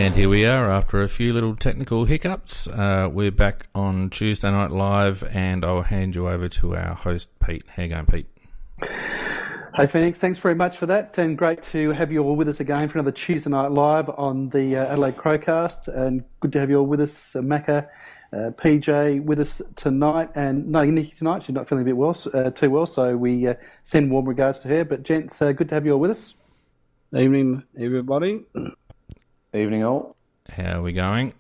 And here we are after a few little technical hiccups. We're back on Tuesday Night Live, and I'll hand you over to our host, Pete. How you going, Pete? Hey, Phoenix. Thanks very much for that, and great to have you all with us again for another Tuesday Night Live on the Adelaide Crowcast, and good to have you all with us, Macca, PJ with us tonight, and no, Nikki tonight. She's not feeling a bit well, too well, so we send warm regards to her. But gents, good to have you all with us. Evening, everybody. Evening, all. How are we going?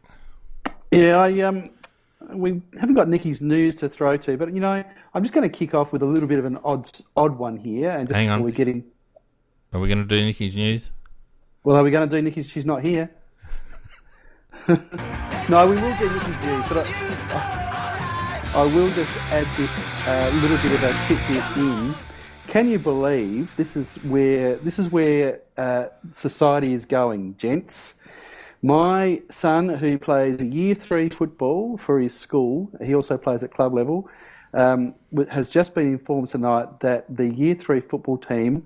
Yeah, we haven't got Nikki's news to throw to, but I'm just going to kick off with a little bit of an odd one here, and just hang on, before we get in, are we going to do Nikki's news? Well, are we going to do Nikki's? She's not here. No, we will do Nikki's news, but I will just add this little bit of a tidbit in. Can you believe this is where society is going, gents? My son, who plays Year 3 football for his school, he also plays at club level, has just been informed tonight that the Year 3 football team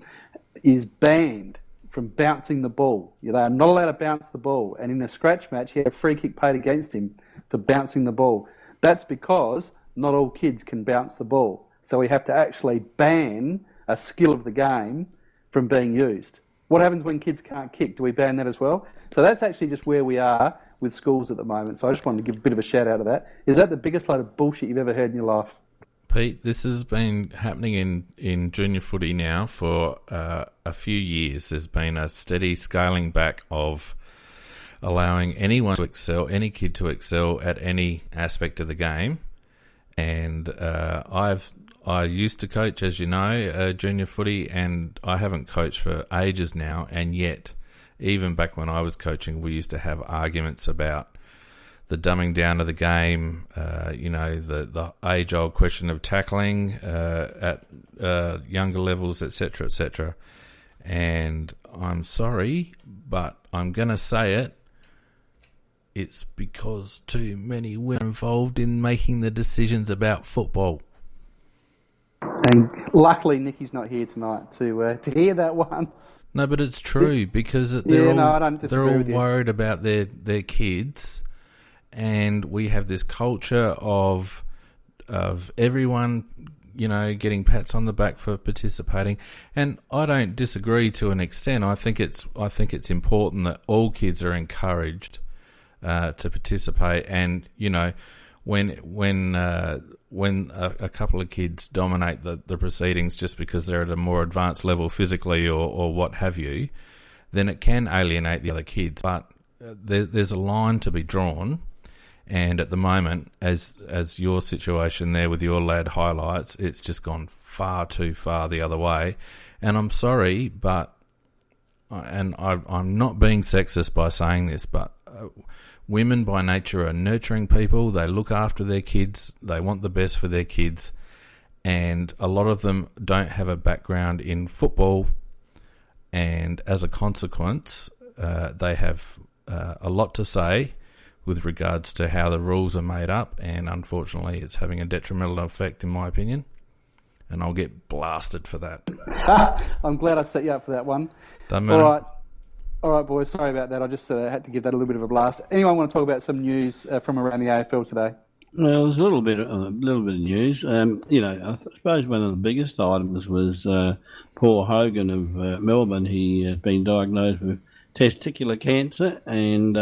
is banned from bouncing the ball. They are not allowed to bounce the ball. And in a scratch match, he had a free kick paid against him for bouncing the ball. That's because not all kids can bounce the ball. So we have to actually ban a skill of the game from being used. What happens when kids can't kick? Do we ban that as well? So that's actually just where we are with schools at the moment. So I just wanted to give a bit of a shout out to that. Is that the biggest load of bullshit you've ever heard in your life? Pete, this has been happening in junior footy now for a few years. There's been a steady scaling back of allowing anyone to excel, any kid to excel at any aspect of the game. And I used to coach, as you know, junior footy, and I haven't coached for ages now. And yet, even back when I was coaching, we used to have arguments about the dumbing down of the game, the age-old question of tackling at younger levels, etc., etc. And I'm sorry, but I'm going to say it. It's because too many were involved in making the decisions about football. And luckily, Nikki's not here tonight to hear that one. No, but it's true because they're all with you. Worried about their kids, and we have this culture of everyone, getting pats on the back for participating. And I don't disagree to an extent. I think it's important that all kids are encouraged to participate. And when a couple of kids dominate the proceedings just because they're at a more advanced level physically or what have you, then it can alienate the other kids. But there's a line to be drawn, and at the moment, as your situation there with your lad highlights, it's just gone far too far the other way. And I'm sorry, but I'm not being sexist by saying this, but women by nature are nurturing people. They look after their kids. They want the best for their kids. And a lot of them don't have a background in football. And as a consequence, they have a lot to say with regards to how the rules are made up. And unfortunately, it's having a detrimental effect, in my opinion. And I'll get blasted for that. I'm glad I set you up for that one. All right, boys. Sorry about that. I just had to give that a little bit of a blast. Anyone want to talk about some news from around the AFL today? Well, there's a little bit of news. I suppose one of the biggest items was Paul Hogan of Melbourne. He has been diagnosed with testicular cancer, and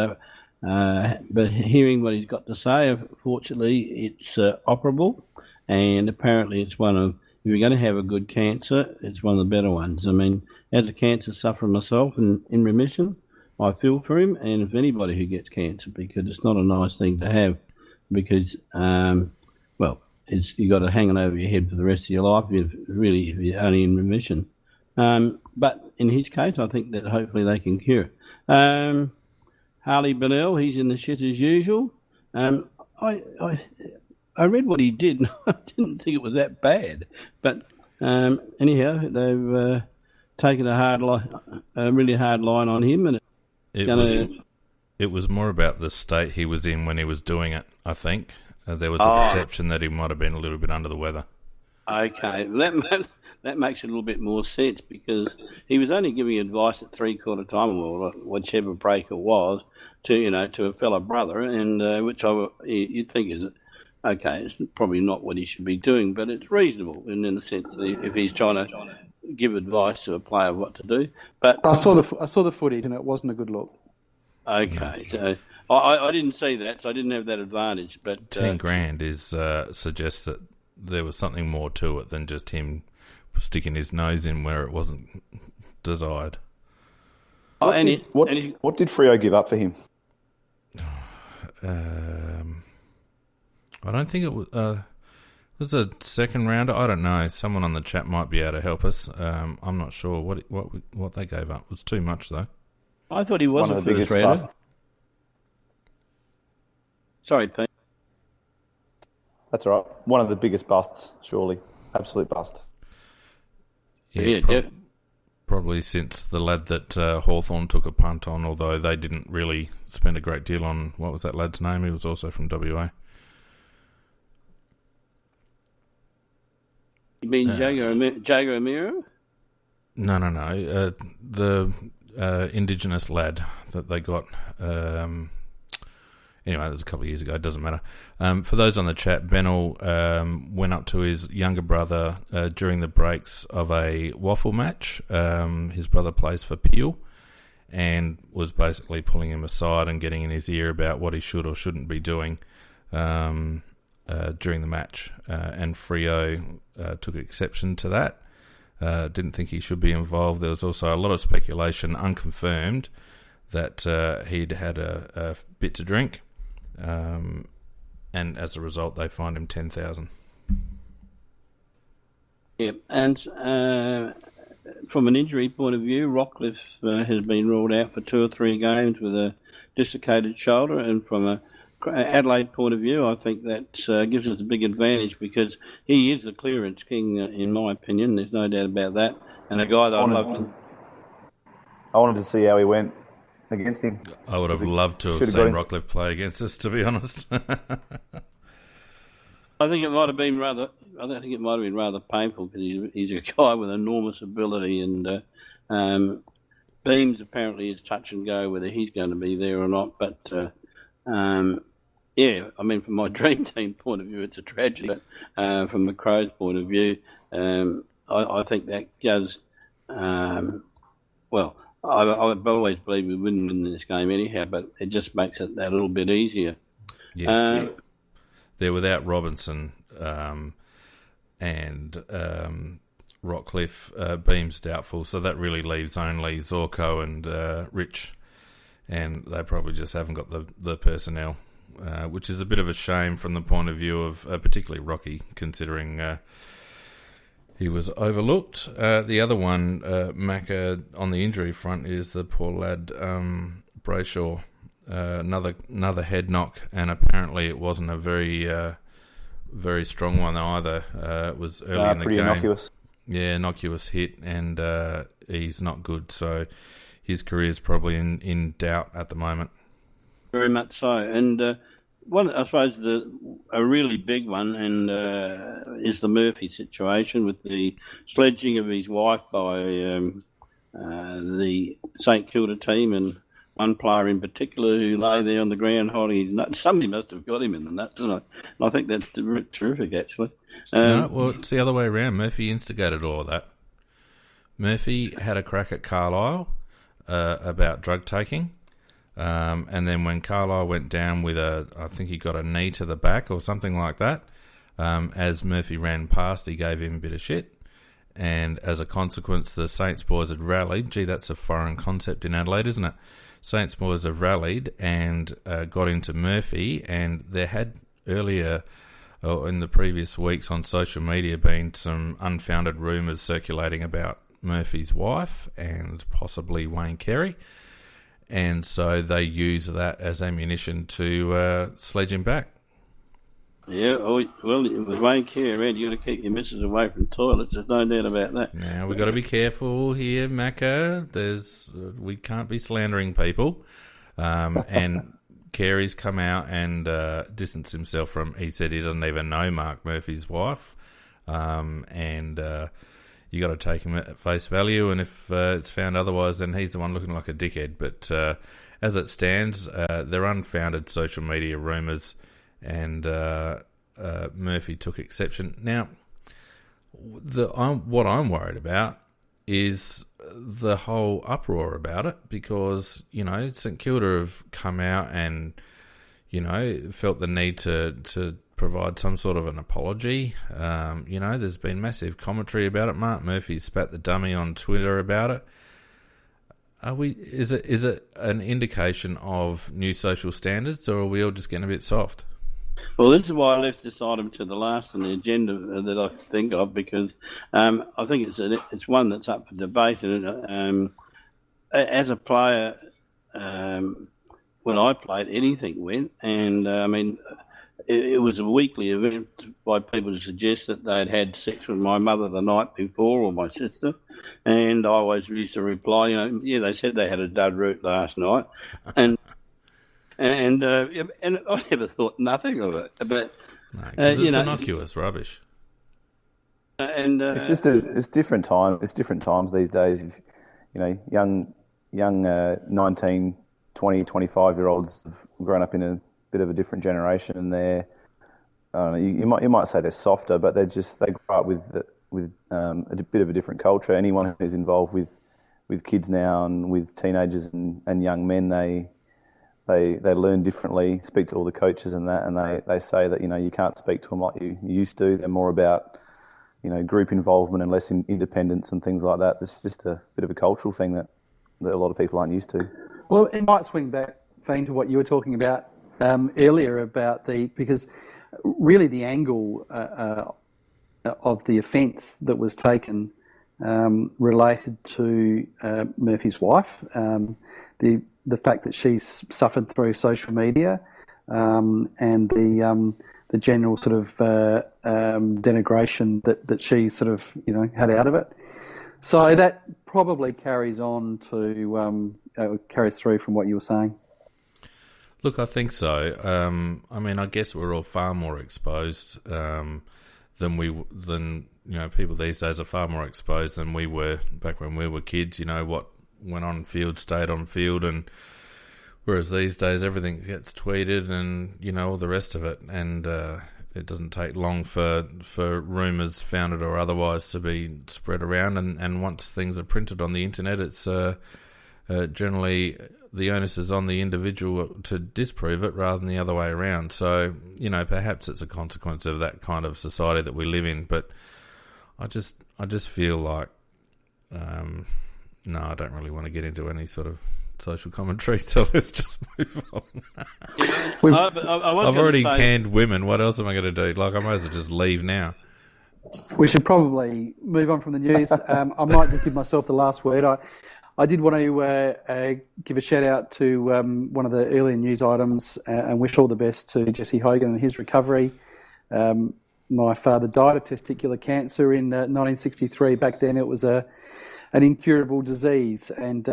but hearing what he's got to say, unfortunately, it's operable, and apparently it's one of, if you're going to have a good cancer, it's one of the better ones. I mean, as a cancer sufferer myself and in remission, I feel for him, and if anybody who gets cancer, because it's not a nice thing to have, because, you got to hang it over your head for the rest of your life if you're only in remission. But in his case, I think that hopefully they can cure it. Harley Bennell, he's in the shit as usual. I read what he did, and I didn't think it was that bad. But anyhow, they've taken a really hard line on him, and it was more about the state he was in when he was doing it, I think. There was a perception that he might have been a little bit under the weather. Okay, that makes a little bit more sense because he was only giving advice at 3/4 time or whichever break it was to a fellow brother, and which you'd think is okay. It's probably not what he should be doing, but it's reasonable in the sense that if he's trying to give advice to a player what to do. But I saw the footage, and it wasn't a good look. Okay, so I didn't see that, so I didn't have that advantage. But $10,000 is suggests that there was something more to it than just him sticking his nose in where it wasn't desired. What did Freo give up for him? I don't think it was a second rounder. I don't know. Someone on the chat might be able to help us. I'm not sure what they gave up. It was too much though. I thought he was One a of the first biggest rounder. busts. Sorry, Pete. That's all right. One of the biggest busts, surely. Absolute bust. Yeah, Probably since the lad that Hawthorn took a punt on, although they didn't really spend a great deal on, what was that lad's name? He was also from WA. You mean Jago Amiro? No. The Indigenous lad that they got. Anyway, that was a couple of years ago. It doesn't matter. For those on the chat, Benel went up to his younger brother during the breaks of a waffle match. His brother plays for Peel and was basically pulling him aside and getting in his ear about what he should or shouldn't be doing during the match. And Freo took exception to that. Didn't think he should be involved. There was also a lot of speculation, unconfirmed, that he'd had a bit to drink. And as a result, they fined him $10,000. Yeah, and from an injury point of view, Rockcliffe has been ruled out for 2 or 3 games with a dislocated shoulder, and from a Adelaide point of view, I think that gives us a big advantage because he is the clearance king, in my opinion. There's no doubt about that, and a guy that I'd love to. I wanted to see how he went against him. I would have loved to have seen Rockcliffe play against us, to be honest. I think it might have been rather painful because he's a guy with enormous ability, and Beams apparently is touch and go whether he's going to be there or not. But yeah, I mean, from my dream team point of view, it's a tragedy. But from the Crows' point of view, I think that goes. Well, I've always believed we wouldn't win this game anyhow, but it just makes it that little bit easier. Yeah. They're without Robinson and Rockcliffe. Beam's doubtful, so that really leaves only Zorko and Rich, and they probably just haven't got the personnel, which is a bit of a shame from the point of view of particularly Rocky, considering he was overlooked. The other one, Macca, on the injury front is the poor lad Brayshaw. Another head knock, and apparently it wasn't a very strong one either. It was early in the pretty game. Innocuous. Yeah, innocuous hit, and he's not good. So his career's probably in doubt at the moment. Very much so, and one, I suppose, a really big one, and is the Murphy situation with the sledging of his wife by the St Kilda team, and one player in particular who lay there on the ground holding his nuts. Somebody must have got him in the nuts, and I think that's terrific, actually. No, well, it's the other way around. Murphy instigated all of that. Murphy had a crack at Carlisle about drug taking. And then when Carlisle went down with I think he got a knee to the back or something like that, as Murphy ran past, he gave him a bit of shit. And as a consequence, the Saints boys had rallied. Gee, that's a foreign concept in Adelaide, isn't it? Saints boys have rallied and got into Murphy, and there had earlier, or in the previous weeks on social media, been some unfounded rumours circulating about Murphy's wife and possibly Wayne Carey. And so they use that as ammunition to sledge him back. Yeah, well, with Wayne Carey around, you've got to keep your missus away from toilets. There's no doubt about that. Now, we've got to be careful here, Macca. We can't be slandering people. And Carey's come out and distanced himself from... He said he doesn't even know Mark Murphy's wife. And you got to take him at face value, and if it's found otherwise, then he's the one looking like a dickhead. But as it stands, they're unfounded social media rumours, and Murphy took exception. Now, what I'm worried about is the whole uproar about it, because, you know, St Kilda have come out and, you know, felt the need to provide some sort of an apology. You know, there's been massive commentary about it. Mark Murphy spat the dummy on Twitter about it. Is it an indication of new social standards, or are we all just getting a bit soft? Well, this is why I left this item to the last on the agenda that I could think of, because I think it's one that's up for debate. And as a player, when I played, anything went. And I mean, it was a weekly event by people to suggest that they'd had sex with my mother the night before, or my sister. And I always used to reply, you know, yeah, they said they had a dud root last night. And I never thought nothing of it. But it's innocuous rubbish. And it's just it's different time. It's different times these days. You know, young 19, 20, 25-year-olds have grown up in a bit of a different generation, and they're, I don't know, you might say they're softer, but they grow up with a bit of a different culture. Anyone who's involved with kids now and with teenagers and young men, they learn differently, speak to all the coaches and that, and they say that, you know, you can't speak to them like you used to. They're more about, you know, group involvement and less independence and things like that. It's just a bit of a cultural thing that a lot of people aren't used to. Well, it might swing back, Fane, to what you were talking about earlier about because really the angle of the offence that was taken related to Murphy's wife, the fact that she's suffered through social media, and the general sort of denigration that she sort of, you know, had out of it. So that probably carries on to carries through from what you were saying. Look, I think so. I mean, I guess we're all far more exposed than you know, people these days are far more exposed than we were back when we were kids. You know, what went on field stayed on field, and whereas these days everything gets tweeted and, you know, all the rest of it, and it doesn't take long for rumours, founded or otherwise, to be spread around, and once things are printed on the internet, it's generally the onus is on the individual to disprove it rather than the other way around. So, you know, perhaps it's a consequence of that kind of society that we live in, but I just feel like no, I don't really want to get into any sort of social commentary, so let's just move on. I've already canned women. What else am I going to do? Like, I might as well just leave now. We should probably move on from the news. I might just give myself the last word. I did want to give a shout out to one of the earlier news items and wish all the best to Jesse Hogan and his recovery. My father died of testicular cancer in 1963. Back then it was an incurable disease, and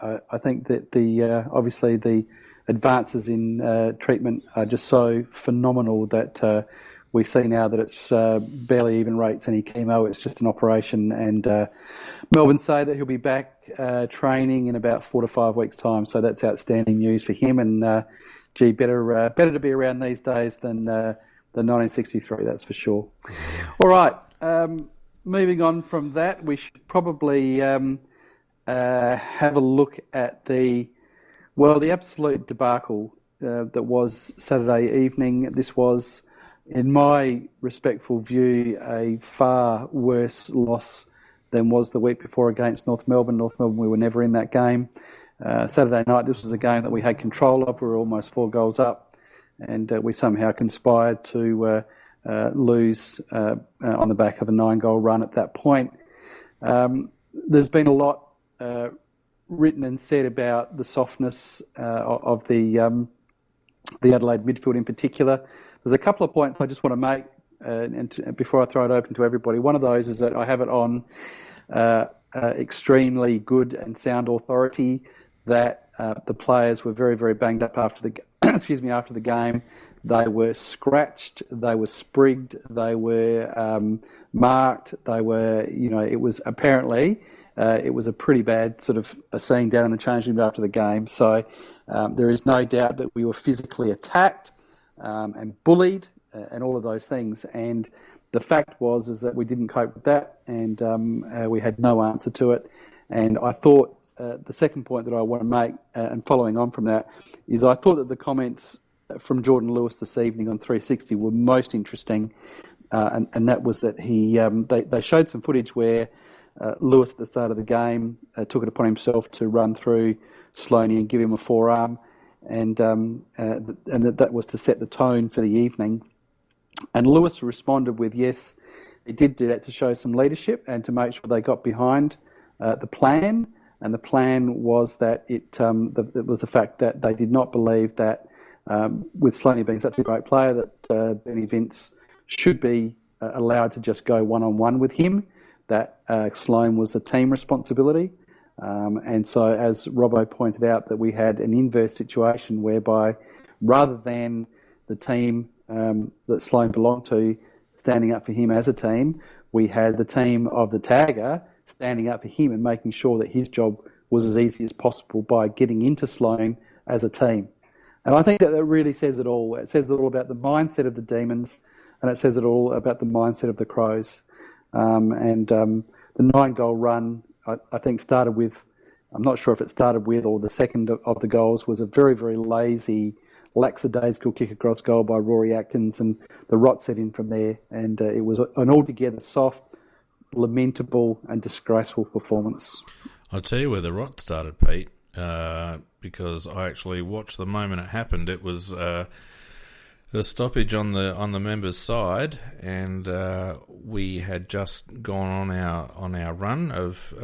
I think that obviously the advances in treatment are just so phenomenal that we see now that it's barely even rates any chemo. It's just an operation, and Melbourne say that he'll be back training in about 4 to 5 weeks' time. So that's outstanding news for him, and better to be around these days than 1963. That's for sure. All right. Moving on from that, we should probably have a look at the absolute debacle that was Saturday evening. This was, in my respectful view, a far worse loss than was the week before against North Melbourne. North Melbourne, we were never in that game. Saturday night, this was a game that we had control of. We were almost 4 goals up, and we somehow conspired to lose on the back of a 9-goal run at that point. There's been a lot written and said about the softness of the Adelaide midfield in particular. There's a couple of points I just want to make before I throw it open to everybody. One of those is that I have it on extremely good and sound authority that the players were very, very banged up after excuse me, after the game, they were scratched, they were sprigged, they were marked, they were, it was apparently, it was a pretty bad sort of a scene down in the change room after the game. So there is no doubt that we were physically attacked and bullied and all of those things. And the fact is that we didn't cope with that, and we had no answer to it. And I thought the second point that I want to make, and following on from that, is I thought that the comments from Jordan Lewis this evening on 360 were most interesting, and that was that they showed some footage where Lewis at the start of the game took it upon himself to run through Sloaney and give him a forearm, and that was to set the tone for the evening. And Lewis responded with, yes, he did do that to show some leadership and to make sure they got behind the plan. And the plan was that it was the fact that they did not believe that, with Sloaney being such a great player, that Bernie Vince should be allowed to just go one-on-one with him, that Sloan was a team responsibility. And so, as Robbo pointed out, that we had an inverse situation whereby rather than the team that Sloan belonged to standing up for him as a team, we had the team of the tagger standing up for him and making sure that his job was as easy as possible by getting into Sloan as a team. And I think that really says it all. It says it all about the mindset of the Demons, and it says it all about the mindset of the Crows. The 9-goal run, I think, started with, I'm not sure if it started with or the second of the goals was a very, very lazy, lackadaisical kick across goal by Rory Atkins, and the rot set in from there. And it was an altogether soft, lamentable and disgraceful performance. I'll tell you where the rot started, Pete, because I actually watched the moment it happened. It was the stoppage on the members' side, and we had just gone on our run of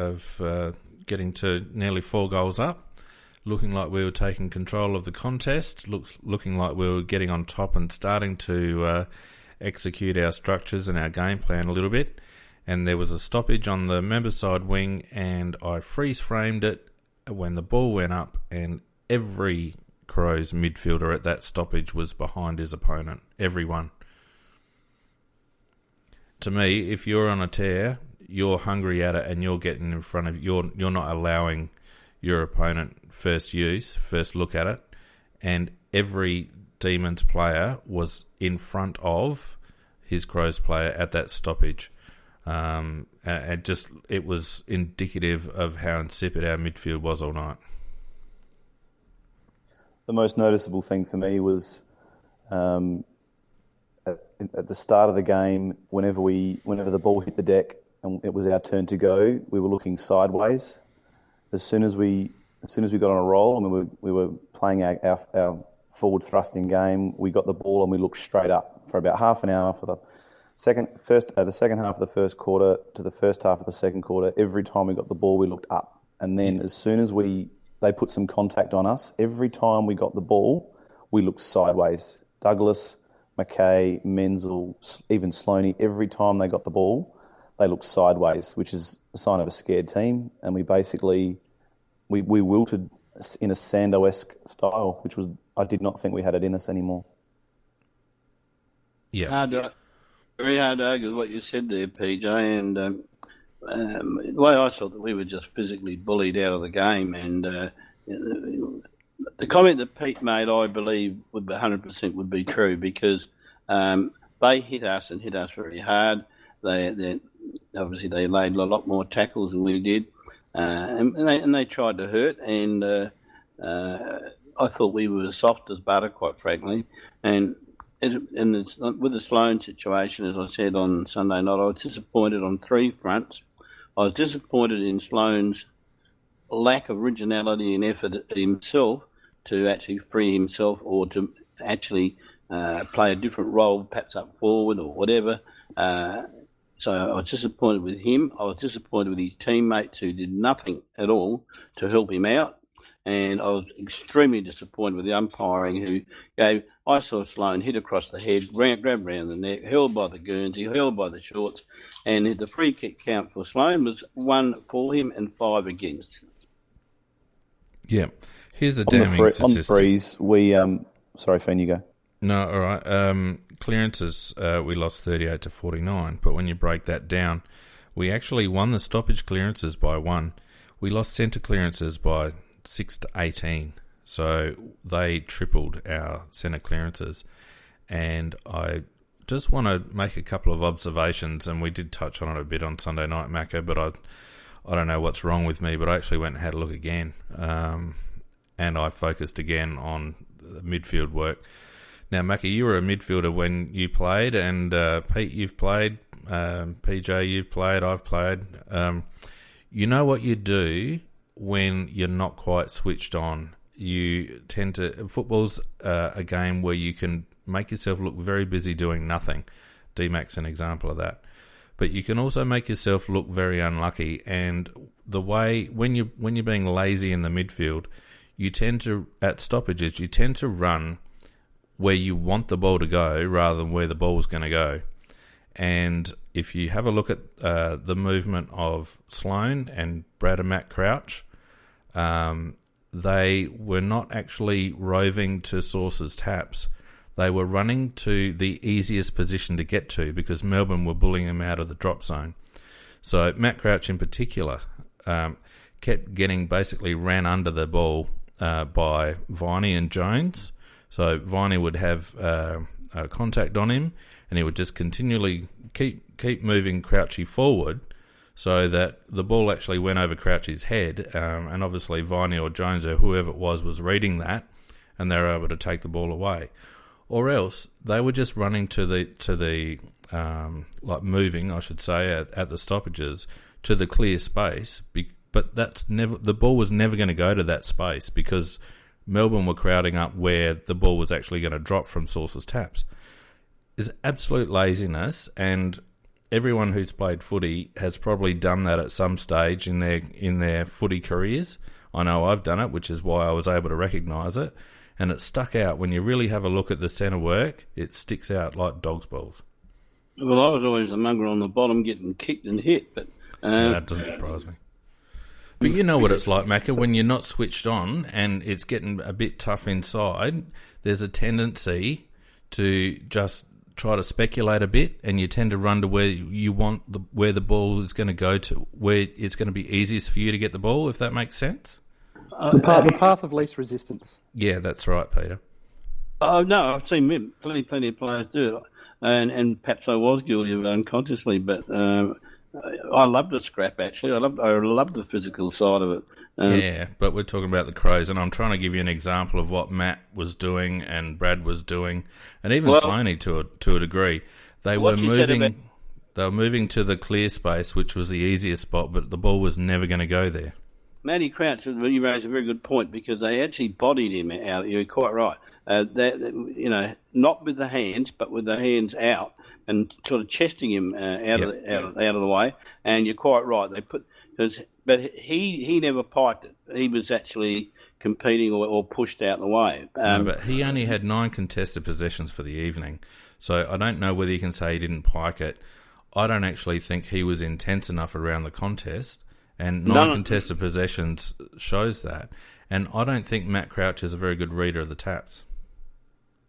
getting to nearly 4 goals up, looking like we were taking control of the contest, looking like we were getting on top and starting to execute our structures and our game plan a little bit. And there was a stoppage on the members' side wing, and I freeze-framed it when the ball went up, and every Crows midfielder at that stoppage was behind his opponent. Everyone. To me, if you're on a tear, you're hungry at it, and you're getting in front of you're not allowing your opponent first look at it, and every Demons player was in front of his Crows player at that stoppage. And it was indicative of how insipid our midfield was all night. The most noticeable thing for me was at the start of the game, whenever the ball hit the deck and it was our turn to go, we were looking sideways. As soon as we got on a roll and we were playing our forward thrusting game, we got the ball and we looked straight up for about half an hour for the second half of the first quarter to the first half of the second quarter. Every time we got the ball, we looked up, and then as soon as they put some contact on us, every time we got the ball, we looked sideways. Douglas, McKay, Menzel, even Sloaney, every time they got the ball, they looked sideways, which is a sign of a scared team. And we basically we wilted in a Sando-esque style, which was, I did not think we had it in us anymore. Yeah. Very hard to argue with what you said there, PJ, and the way I saw that we were just physically bullied out of the game, and the comment that Pete made, I believe, 100% would be true, because they hit us very hard. They obviously they laid a lot more tackles than we did, and they tried to hurt, and I thought we were soft as butter, quite frankly, and with the Sloan situation, as I said on Sunday night, I was disappointed on 3 fronts. I was disappointed in Sloan's lack of originality and effort himself to actually free himself or to actually play a different role, perhaps up forward or whatever. So I was disappointed with him. I was disappointed with his teammates who did nothing at all to help him out. And I was extremely disappointed with the umpiring who gave... I saw Sloan hit across the head, grabbed around the neck, held by the Guernsey, held by the shorts, and the free kick count for Sloan was 1 for him and 5 against. Yeah. Here's a damning statistic. On the freeze, we Sorry, Finn, you go. No, all right. Clearances, we lost 38-49, but when you break that down, we actually won the stoppage clearances by 1. We lost centre clearances by 6-18, so they tripled our centre clearances. And I just want to make a couple of observations, and we did touch on it a bit on Sunday night, Macca, but I don't know what's wrong with me, but I actually went and had a look again, and I focused again on the midfield work. Now, Macca, you were a midfielder when you played, and Pete, you've played, PJ, you've played, I've played. You know what you do when you're not quite switched on. You tend to... Football's a game where you can make yourself look very busy doing nothing. D-Mac's an example of that. But you can also make yourself look very unlucky, and the way... When you're being lazy in the midfield, you tend to... At stoppages, you tend to run where you want the ball to go rather than where the ball's going to go. And if you have a look at the movement of Sloane and Brad and Matt Crouch, they were not actually roving to Source's taps. They were running to the easiest position to get to because Melbourne were bullying them out of the drop zone. So Matt Crouch in particular kept getting basically ran under the ball by Viney and Jones. So Viney would have contact on him, and he would just continually keep moving Crouchy forward so that the ball actually went over Crouchy's head, and obviously Viney or Jones or whoever it was reading that, and they were able to take the ball away. Or else they were just running to the like moving, I should say, at the stoppages to the clear space, but the ball was never going to go to that space because Melbourne were crowding up where the ball was actually going to drop from Source's taps. It's absolute laziness, and everyone who's played footy has probably done that at some stage in their footy careers. I know I've done it, which is why I was able to recognise it, and it stuck out. When you really have a look at the centre work, it sticks out like dog's balls. Well, I was always a mugger on the bottom getting kicked and hit, but... that doesn't surprise me. But you know what it's like, Macca, when you're not switched on and it's getting a bit tough inside, there's a tendency to just try to speculate a bit, and you tend to run to where you want where the ball is going to go to, where it's going to be easiest for you to get the ball, if that makes sense. The path of least resistance. Yeah, that's right, Peter. Oh, no, I've seen plenty of players do it, and perhaps I was guilty of it unconsciously, but... I loved the scrap, actually. I loved the physical side of it. Yeah, but we're talking about the Crows, and I'm trying to give you an example of what Matt was doing and Brad was doing, and even Slaney to a degree. They were moving to the clear space, which was the easiest spot, but the ball was never going to go there. Matty Crouch, you raised a very good point because they actually bodied him out. You're quite right. Not with the hands, but with the hands out, and sort of chesting him out of the way. And you're quite right. But he never piked it. He was actually competing or pushed out the way. But he only had 9 contested possessions for the evening, so I don't know whether you can say he didn't pike it. I don't actually think he was intense enough around the contest, and 9 contested possessions shows that. And I don't think Matt Crouch is a very good reader of the taps.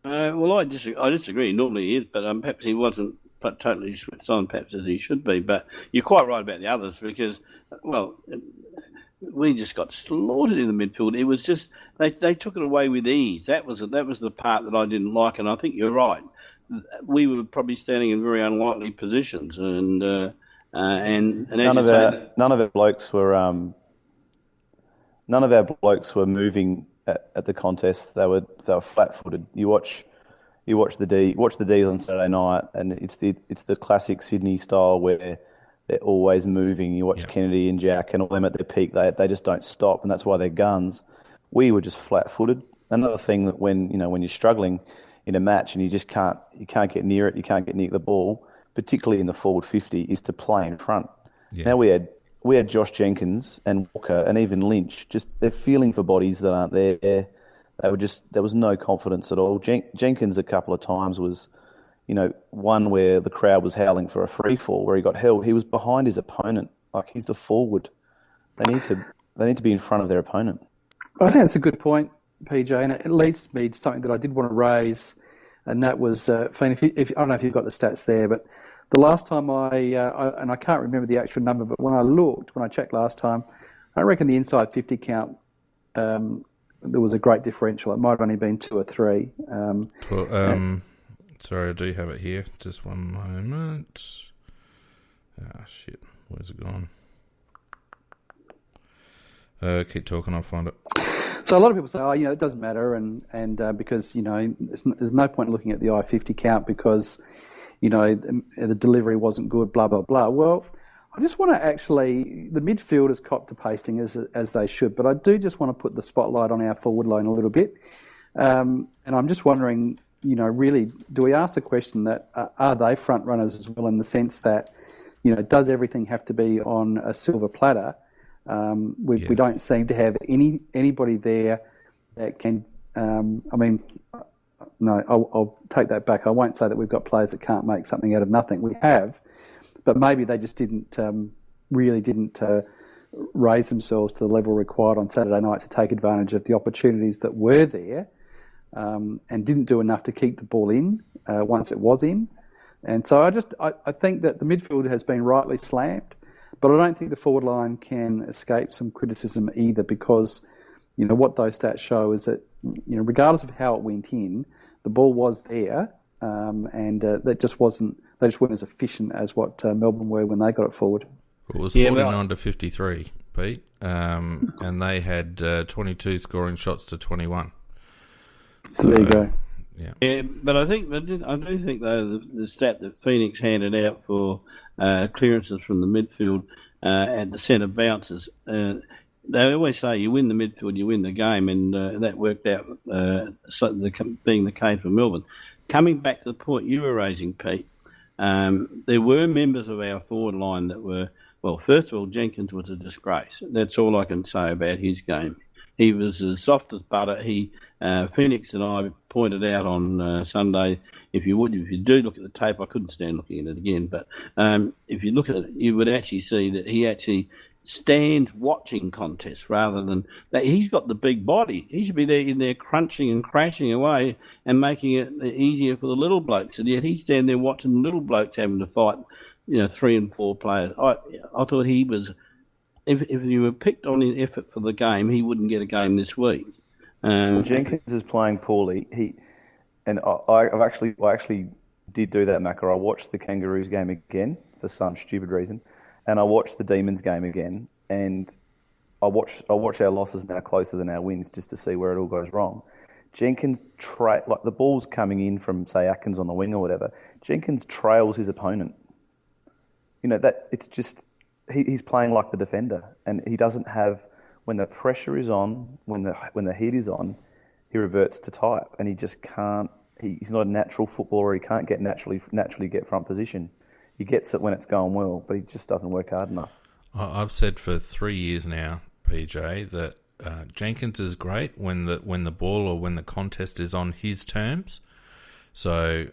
I disagree. Normally he is, but perhaps he wasn't totally switched on, perhaps as he should be. But you're quite right about the others because, we just got slaughtered in the midfield. It was just they took it away with ease. That was the part that I didn't like, and I think you're right. We were probably standing in very unlikely positions, and none of our blokes were moving at the contest. They were flat-footed. You watch the Dees on Saturday night, and it's the classic Sydney style where they're always moving. You watch Kennedy and Jack and all them at their peak. They just don't stop, and that's why they're guns. We were just flat-footed. Another thing that when you're struggling in a match and you can't get near it, you can't get near the ball, particularly in the forward 50, is to play in front. Yeah. Now we had Josh Jenkins and Walker and even Lynch. Just they're feeling for bodies that aren't there. There was no confidence at all. Jenkins a couple of times was, one where the crowd was howling for a free fall where he got held. He was behind his opponent. Like, he's the forward. They need to be in front of their opponent. I think that's a good point. PJ, and it leads me to something that I did want to raise, and that was, Finn, if I don't know if you've got the stats there, but the last time and I can't remember the actual number, but when I checked last time, I reckon the inside 50 count, there was a great differential. It might have only been 2 or 3. Sorry, I do have it here. Just one moment. Shit. Where's it gone? Keep talking, I'll find it. So a lot of people say, it doesn't matter, and because, there's no point looking at the I-50 count because, the delivery wasn't good, blah, blah, blah. Well, I just want to the midfielders copped to pasting as they should, but I do just want to put the spotlight on our forward line a little bit. And I'm just wondering, really, do we ask the question that are they front runners as well, in the sense that, does everything have to be on a silver platter? We don't seem to have anybody there that can. No, I'll take that back. I won't say that we've got players that can't make something out of nothing. We have, but maybe they just didn't raise themselves to the level required on Saturday night to take advantage of the opportunities that were there, and didn't do enough to keep the ball in once it was in. And so I think that the midfield has been rightly slammed, but I don't think the forward line can escape some criticism either, because what those stats show is that regardless of how it went in, the ball was there, and that just wasn't. They just weren't as efficient as what Melbourne were when they got it forward. It was 49 to 53, Pete, and they had 22 scoring shots to 21. So there you go. Yeah, but I do think though the stat that Phoenix handed out for clearances from the midfield at the centre bounces, they always say you win the midfield, you win the game, and that worked out being the case for Melbourne. Coming back to the point you were raising, Pete, there were members of our forward line that were, well, first of all, Jenkins was a disgrace. That's all I can say about his game. He was as soft as butter. Phoenix and I pointed out on Sunday, if you do look at the tape, I couldn't stand looking at it again, but if you look at it, you would actually see that he actually stands watching contests rather than that. He's got the big body. He should be there in there crunching and crashing away and making it easier for the little blokes, and yet he's standing there watching the little blokes having to fight, 3 and 4 players. I thought he was. If you were picked on his effort for the game, he wouldn't get a game this week. Jenkins is playing poorly. I actually did do that, Macca. I watched the Kangaroos game again for some stupid reason, and I watched the Demons game again, and I watch our losses now closer than our wins just to see where it all goes wrong. Jenkins like the ball's coming in from, say, Atkins on the wing or whatever. Jenkins trails his opponent. That it's just. He's playing like the defender, and he doesn't have, when the pressure is on, when the heat is on, he reverts to type, and he just can't. He's not a natural footballer. He can't naturally get front position. He gets it when it's going well, but he just doesn't work hard enough. I've said for 3 years now, PJ, that Jenkins is great when the ball or when the contest is on his terms. So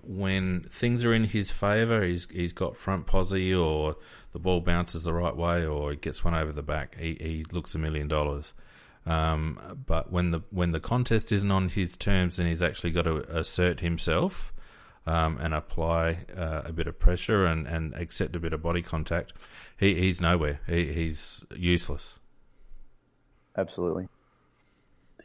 when things are in his favour, he's got front posse, or the ball bounces the right way, or he gets one over the back, he looks $1 million. But when the contest isn't on his terms, then he's actually got to assert himself and apply a bit of pressure and accept a bit of body contact. He's nowhere. He's useless. Absolutely.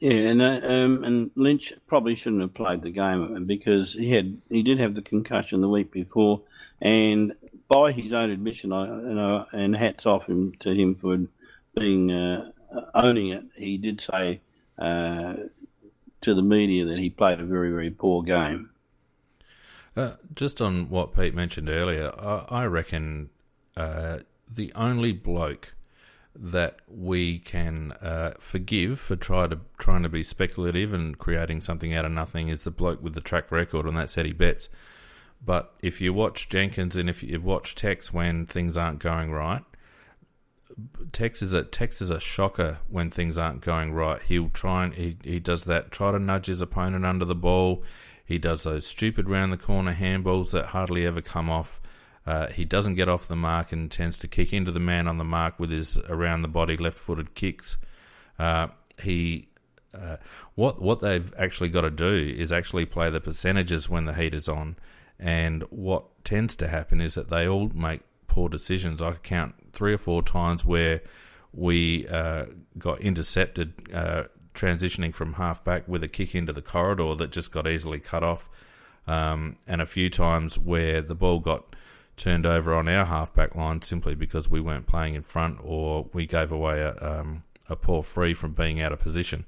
Yeah, and Lynch probably shouldn't have played the game because he did have the concussion the week before, and by his own admission, and hats off to him for being owning it. He did say to the media that he played a very, very poor game. Just on what Pete mentioned earlier, I reckon the only bloke that we can forgive for trying to be speculative and creating something out of nothing is the bloke with the track record, and that's Eddie Betts. But if you watch Jenkins and if you watch Tex when things aren't going right, Tex is a shocker when things aren't going right. He'll he does that, try to nudge his opponent under the ball. He does those stupid round the corner handballs that hardly ever come off. He doesn't get off the mark and tends to kick into the man on the mark with his around the body left-footed kicks. He what they've actually got to do is actually play the percentages when the heat is on. And what tends to happen is that they all make poor decisions. I count 3 or 4 times where we got intercepted transitioning from half-back with a kick into the corridor that just got easily cut off, and a few times where the ball got turned over on our half-back line simply because we weren't playing in front or we gave away a poor free from being out of position.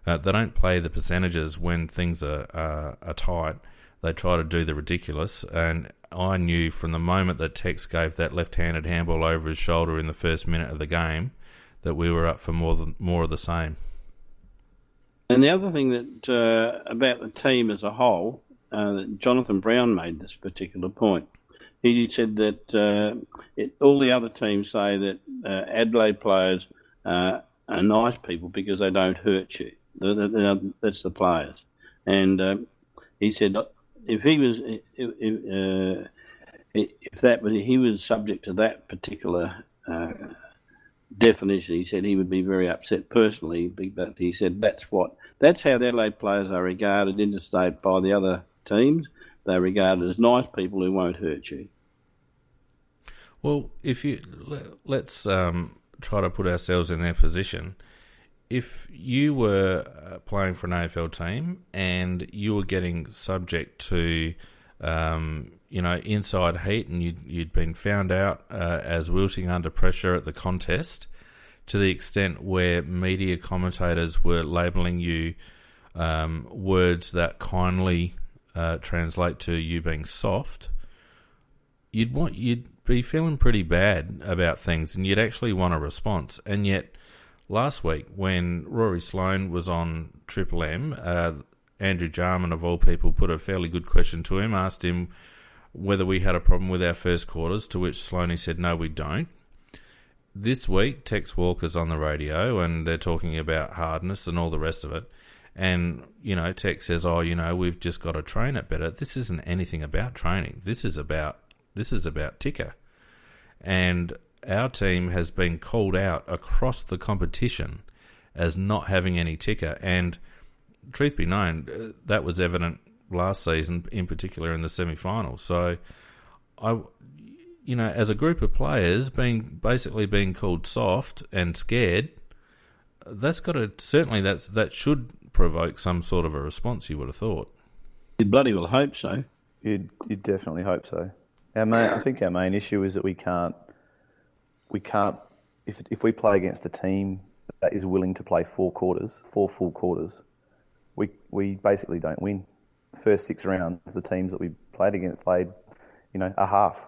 They don't play the percentages when things are tight. They try to do the ridiculous, and I knew from the moment that Tex gave that left-handed handball over his shoulder in the first minute of the game that we were up for more of the same. And the other thing that about the team as a whole, that Jonathan Brown made this particular point. He said that all the other teams say that Adelaide players are nice people because they don't hurt you. That's the players. And he said if he was he was subject to that particular definition, he said he would be very upset personally. But he said that's how the Adelaide players are regarded interstate by the other teams. They're regarded as nice people who won't hurt you. Well, let's try to put ourselves in their position. If you were playing for an AFL team and you were getting subject to, inside heat, and you'd been found out as wilting under pressure at the contest, to the extent where media commentators were labelling you words that kindly translate to you being soft, you'd be feeling pretty bad about things, and you'd actually want a response. And yet, last week when Rory Sloane was on Triple M, Andrew Jarman of all people put a fairly good question to him, asked him whether we had a problem with our first quarters, to which Sloaney said, no, we don't. This week, Tex Walker's on the radio and they're talking about hardness and all the rest of it. And, Tex says, we've just got to train it better. This isn't anything about training. This is about ticker. And our team has been called out across the competition as not having any ticker. And truth be known, that was evident last season, in particular in the semi-finals. So, as a group of players basically being called soft and scared, that should provoke some sort of a response, you would have thought. You bloody well hope so. You'd definitely hope so. I think our main issue is that we can't. If we play against a team that is willing to play 4 full quarters, we basically don't win. First 6 rounds, the teams that we played against played, a half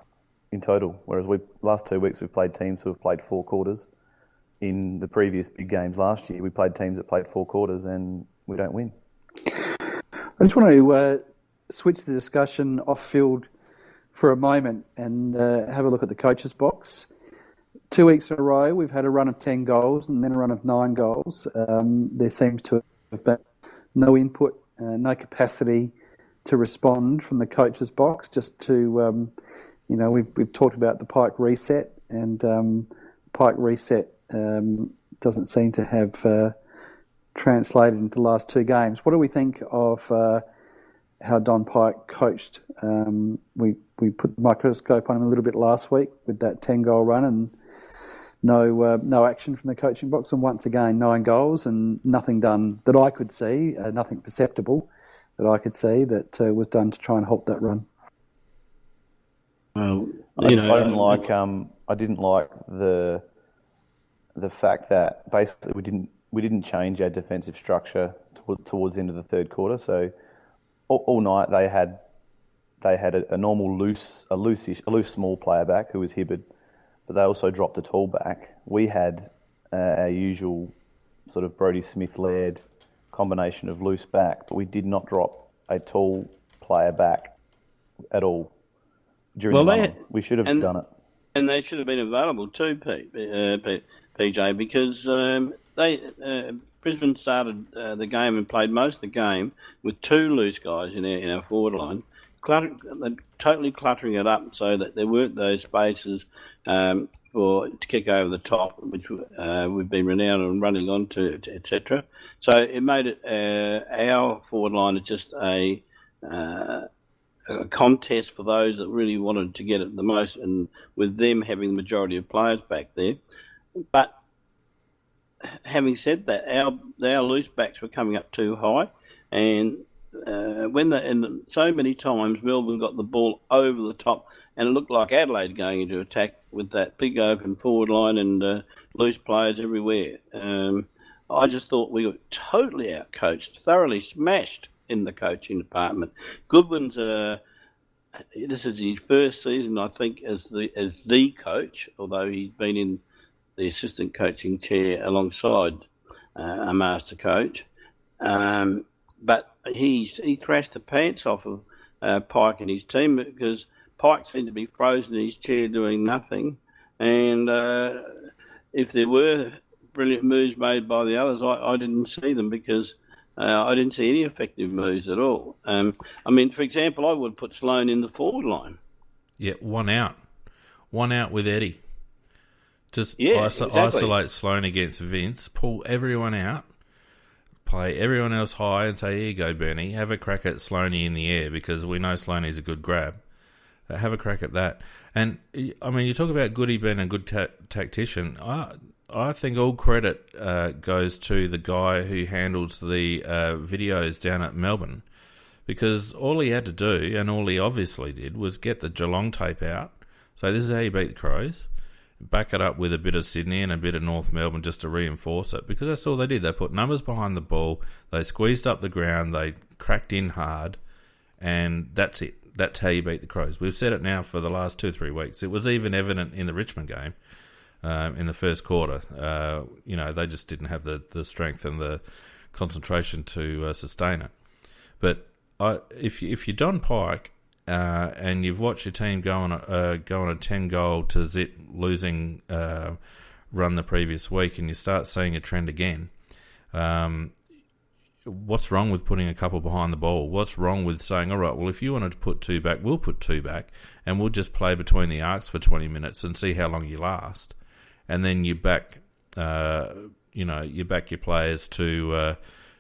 in total. Whereas last 2 weeks we've played teams who have played 4 quarters. In the previous big games last year, we played teams that played 4 quarters and we don't win. I just want to switch the discussion off-field for a moment and have a look at the coach's box. 2 weeks in a row, we've had a run of 10 goals and then a run of 9 goals. There seems to have been no input, no capacity to respond from the coach's box. Just to, we've talked about the Pike reset, and Pike reset doesn't seem to have translated into the last 2 games. What do we think of how Don Pike coached? We put the microscope on him a little bit last week with that 10-goal run, and no action from the coaching box, and once again 9 goals and nothing done that I could see, nothing perceptible that I could see that was done to try and halt that run. Well, I didn't like the fact that basically we didn't change our defensive structure towards the end of the third quarter. So all night they had a normal loose small player back who was Hibberd, but they also dropped a tall back. We had our usual sort of Brodie Smith-led combination of loose back, but we did not drop a tall player back at all during the run. We should have done it. And they should have been available too, PJ, because Brisbane started the game and played most of the game with 2 loose guys in our forward line, totally cluttering it up so that there weren't those spaces to kick over the top, which we've been renowned on running onto, etc. So it made it our forward line is just a contest for those that really wanted to get it the most, and with them having the majority of players back there. But having said that, our loose backs were coming up too high, and so many times Melbourne got the ball over the top, and it looked like Adelaide going into attack with that big open forward line and loose players everywhere. I just thought we were totally outcoached, thoroughly smashed in the coaching department. Goodwin's this is his first season, I think, as the coach, although he's been in the assistant coaching chair alongside a master coach. But he thrashed the pants off of Pike and his team, because Pike seemed to be frozen in his chair doing nothing. And if there were brilliant moves made by the others, I didn't see them, because I didn't see any effective moves at all. I mean, for example, I would put Sloane in the forward line. Yeah, one out with Eddie. Just exactly. Isolate Sloane against Vince, pull everyone out, play everyone else high, and say, here you go, Bernie, have a crack at Sloaney in the air, because we know Sloaney's a good grab. Have a crack at that. And, I mean, you talk about Goody being a good tactician. I think all credit goes to the guy who handles the videos down at Melbourne, because all he had to do, and all he obviously did, was get the Geelong tape out. So this is how you beat the Crows. Back it up with a bit of Sydney and a bit of North Melbourne just to reinforce it, because that's all they did. They put numbers behind the ball, they squeezed up the ground, they cracked in hard, and that's it. That's how you beat the Crows. We've said it now for the last 2 or 3 weeks. It was even evident in the Richmond game in the first quarter. They just didn't have the strength and the concentration to sustain it. But if you're Don Pike, and you've watched your team go on a 10-goal to zip losing run the previous week, and you start seeing a trend again, what's wrong with putting a couple behind the ball? What's wrong with saying, all right, well, if you wanted to put 2 back, we'll put 2 back, and we'll just play between the arcs for 20 minutes and see how long you last, and then you back your players to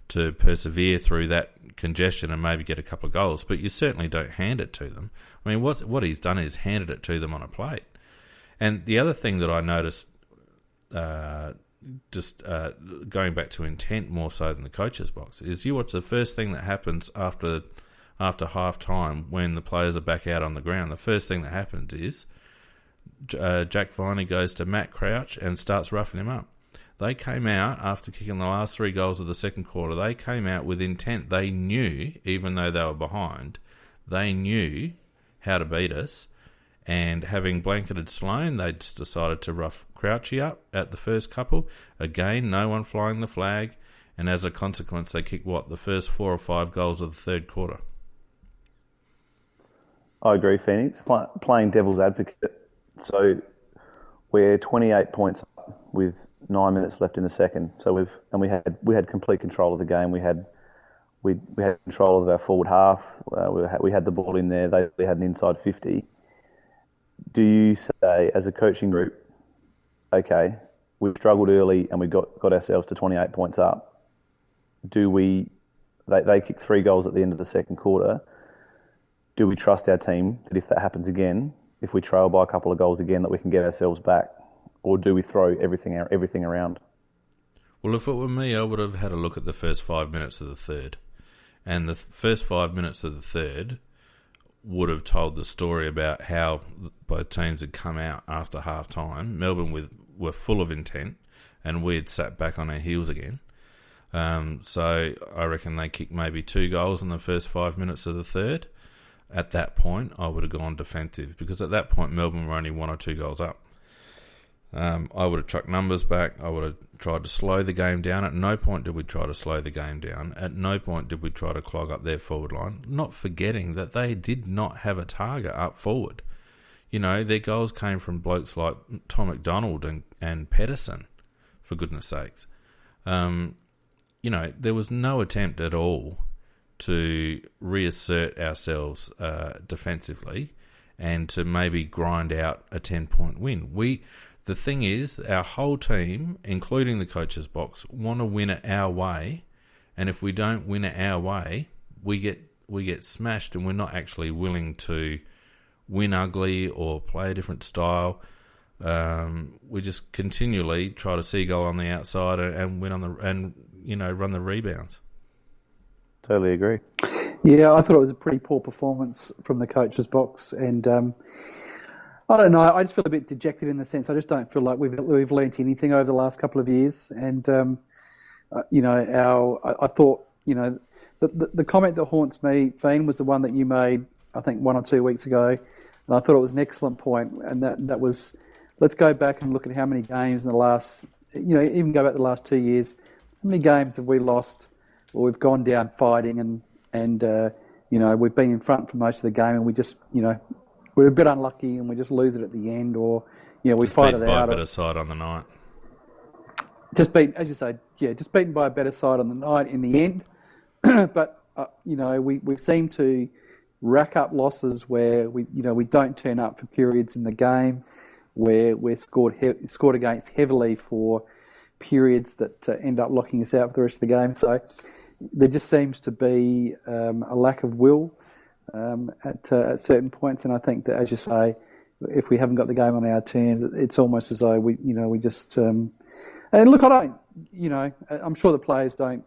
persevere through that congestion and maybe get a couple of goals, but you certainly don't hand it to them. I mean, what he's done is handed it to them on a plate. And the other thing that I noticed, going back to intent more so than the coach's box, is you watch the first thing that happens after half time when the players are back out on the ground. The first thing that happens is Jack Viney goes to Matt Crouch and starts roughing him up. They came out after kicking the last 3 goals of the second quarter. They came out with intent. They knew, even though they were behind, they knew how to beat us. And having blanketed Sloane, they just decided to rough Crouchy up at the first couple. Again, no one flying the flag. And as a consequence, they kicked, the first 4 or 5 goals of the third quarter. I agree, Phoenix. Playing devil's advocate. So we're 28 points up with 9 minutes left in the second. So we had complete control of the game. We had control of our forward half. We had the ball in there. They had an inside 50. Do you say, as a coaching group, okay, we've struggled early and we got ourselves to 28 points up? They kicked 3 goals at the end of the second quarter. Do we trust our team that if that happens again, if we trail by a couple of goals again, that we can get ourselves back? Or do we throw everything around? Well, if it were me, I would have had a look at the first 5 minutes of the third. And the first 5 minutes of the third would have told the story about how both teams had come out after half-time. Melbourne were full of intent, and we had sat back on our heels again. So I reckon they kicked maybe 2 goals in the first 5 minutes of the third. At that point, I would have gone defensive, because at that point, Melbourne were only 1 or 2 goals up. I would have chucked numbers back. I would have tried to slow the game down. At no point did we try to slow the game down. At no point did we try to clog up their forward line, not forgetting that they did not have a target up forward. You know, their goals came from blokes like Tom McDonald and Pedersen, for goodness sakes. There was no attempt at all to reassert ourselves defensively and to maybe grind out a 10-point win. The thing is, our whole team, including the coach's box, want to win it our way and if we don't win it our way, we get smashed, and we're not actually willing to win ugly or play a different style. We just continually try to seagull on the outside and win on run the rebounds. Totally agree. Yeah, I thought it was a pretty poor performance from the coach's box, and I don't know. I just feel a bit dejected in the sense I just don't feel like we've learnt anything over the last couple of years, and I thought the comment that haunts me, Fiend, was the one that you made I think 1 or 2 weeks ago, and I thought it was an excellent point, and that was, let's go back and look at how many games in the last, even go back the last 2 years, how many games have we lost, or we've gone down fighting, and we've been in front for most of the game, and we just, we're a bit unlucky, and we just lose it at the end, or we just fight it beaten by out. a better side on the night. Just beaten, as you say, just beaten by a better side on the night in the end. But we seem to rack up losses where we don't turn up for periods in the game, where we're scored against heavily for periods that end up locking us out for the rest of the game. So there just seems to be a lack of will at certain points, and I think that, as you say, if we haven't got the game on our terms, it's almost as though we just. And look, I'm sure the players don't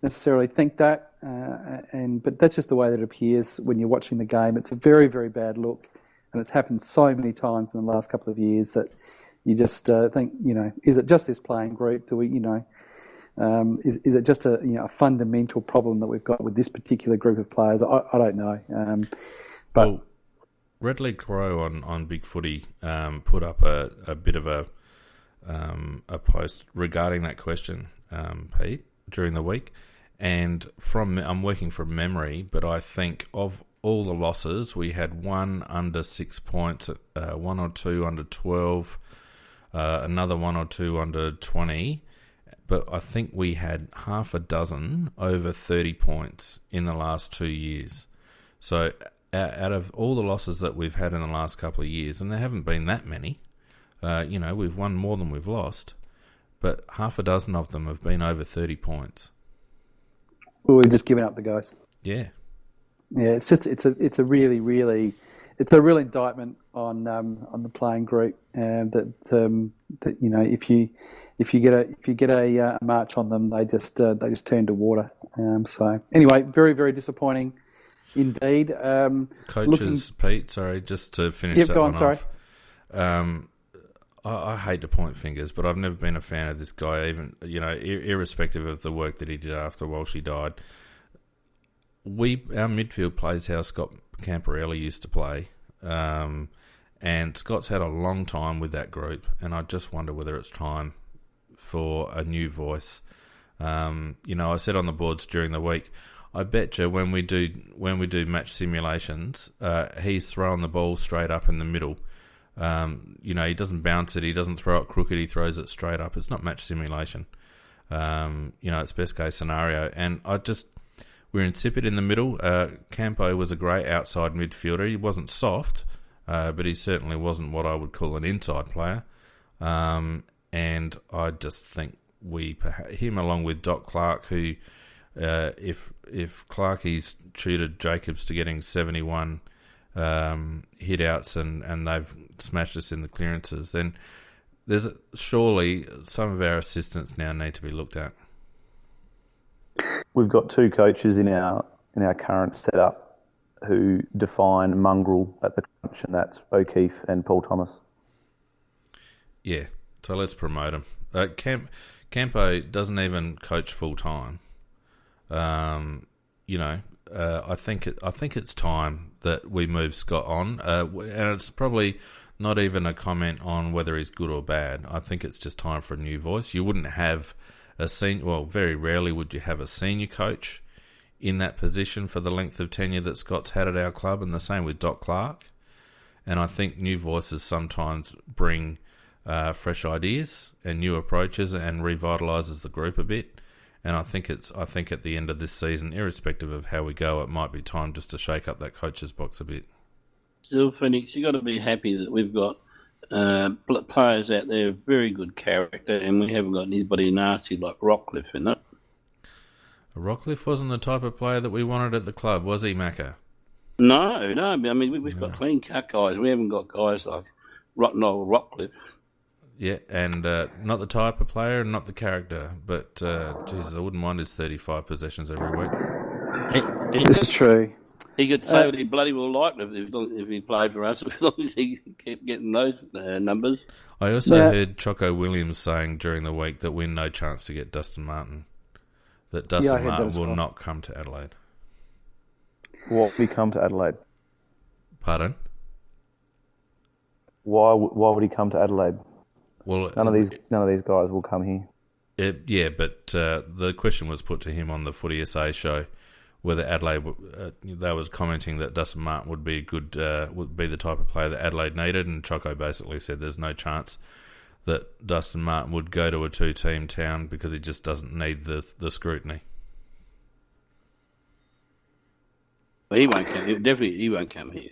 necessarily think that, but that's just the way that it appears when you're watching the game. It's a very, very bad look, and it's happened so many times in the last couple of years that you just think, is it just this playing group? Do we, is it just a fundamental problem that we've got with this particular group of players? I don't know. But Red League Crow on Big Footy put up a bit of a post regarding that question, Pete, during the week, and I'm working from memory, but I think of all the losses, we had one under 6 points, one or two under 12, another one or two under 20, but I think we had half a dozen over 30 points in the last 2 years. So out of all the losses that we've had in the last couple of years, and there haven't been that many, we've won more than we've lost, but half a dozen of them have been over 30 points. Well, we've just given up the ghost. Yeah. Yeah, it's a real indictment on the playing group, that if you get a march on them, they just turn to water. So anyway, very, very disappointing indeed. Coaches, Pete, sorry, just to finish that one off. I hate to point fingers, but I've never been a fan of this guy, even irrespective of the work that he did after Walshy died. Our midfield plays how Scott Camporelli used to play, and Scott's had a long time with that group, and I just wonder whether it's time for a new voice. I said on the boards during the week, I bet you when we do match simulations, he's throwing the ball straight up in the middle. He doesn't bounce it, he doesn't throw it crooked, he throws it straight up. It's not match simulation. It's best case scenario. And we're insipid in the middle. Campo was a great outside midfielder. He wasn't soft, but he certainly wasn't what I would call an inside player. And I just think him along with Doc Clark, who, if Clarkie's tutored Jacobs to getting 71 hit outs and they've smashed us in the clearances, then there's surely some of our assistants now need to be looked at. We've got two coaches in our current setup who define mongrel at the crunch, and that's O'Keefe and Paul Thomas. Yeah, so let's promote him. Campo doesn't even coach full time. I think it's time that we move Scott on, and it's probably not even a comment on whether he's good or bad. I think it's just time for a new voice. You wouldn't have very rarely would you have a senior coach in that position for the length of tenure that Scott's had at our club, and the same with Doc Clark. And I think new voices sometimes bring fresh ideas and new approaches and revitalises the group a bit. And I think at the end of this season, irrespective of how we go, it might be time just to shake up that coach's box a bit. Still, Phoenix, you've got to be happy that we've got players out there of very good character, and we haven't got anybody nasty like Rockcliffe in it. Rockcliffe wasn't the type of player that we wanted at the club, was he, Macca? No. I mean, we've got clean cut guys. We haven't got guys like rotten old Rockcliffe. Yeah, and not the type of player and not the character. But, Jesus, I wouldn't mind his 35 possessions every week. It's true. He could say what he bloody well liked if he played for us, as long as he kept getting those numbers. I also heard Choco Williams saying during the week that we're no chance to get Dustin Martin. That Dustin Martin will not come to Adelaide. What would he come to Adelaide? Pardon? Why would he come to Adelaide? Well, none of these guys will come here. But the question was put to him on the Footy SA show whether Adelaide. They was commenting that Dustin Martin would be would be the type of player that Adelaide needed, and Choco basically said there's no chance that Dustin Martin would go to a 2-team town because he just doesn't need the scrutiny. Well, he won't come. He won't come here.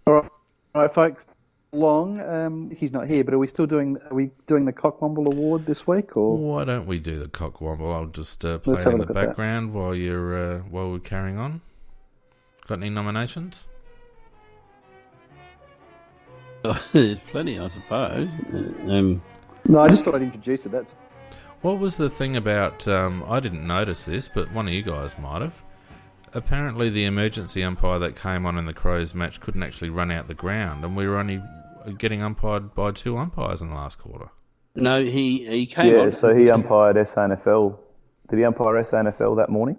All right, folks. Long, he's not here, but are we doing the Cockwomble Award this week, or why don't we do the Cockwomble? I'll just play it in the background while we're carrying on. Got any nominations? There's plenty, I suppose. No, I just thought I'd introduce it. That's what was the thing about. I didn't notice this, but one of you guys might have. Apparently, the emergency umpire that came on in the Crows match couldn't actually run out the ground, and we were only getting umpired by 2 umpires in the last quarter. No, he came on. Yeah, so he umpired SANFL. Did he umpire SANFL that morning?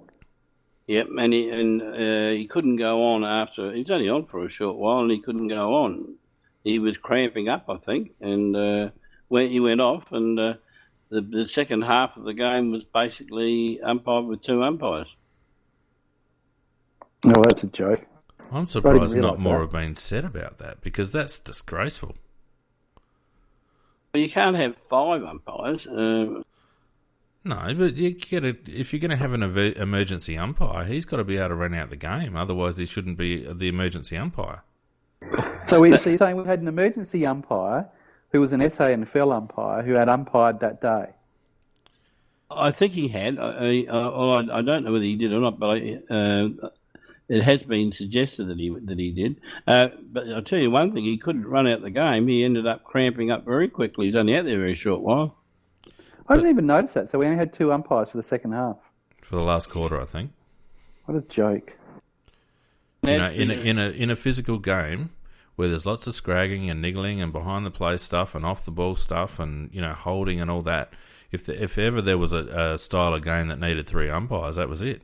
Yep, and he couldn't go on after. He was only on for a short while, and he couldn't go on. He was cramping up, I think, and when he went off, and the second half of the game was basically umpired with 2 umpires. No, that's a joke. I'm surprised not more have been said about that, because that's disgraceful. Well, you can't have 5 umpires. No, but if you're going to have an emergency umpire, he's got to be able to run out the game. Otherwise, he shouldn't be the emergency umpire. So you're saying we had an emergency umpire who was an SANFL umpire who had umpired that day? I think he had. I don't know whether he did or not, but it has been suggested that he did. But I'll tell you one thing, he couldn't run out the game. He ended up cramping up very quickly. He's only out there a very short while. I didn't even notice that. So we only had 2 umpires for the second half. For the last quarter, I think. What a joke. You know, in a physical game where there's lots of scragging and niggling and behind the play stuff and off the ball stuff and, you know, holding and all that, if ever there was a style of game that needed 3 umpires, that was it.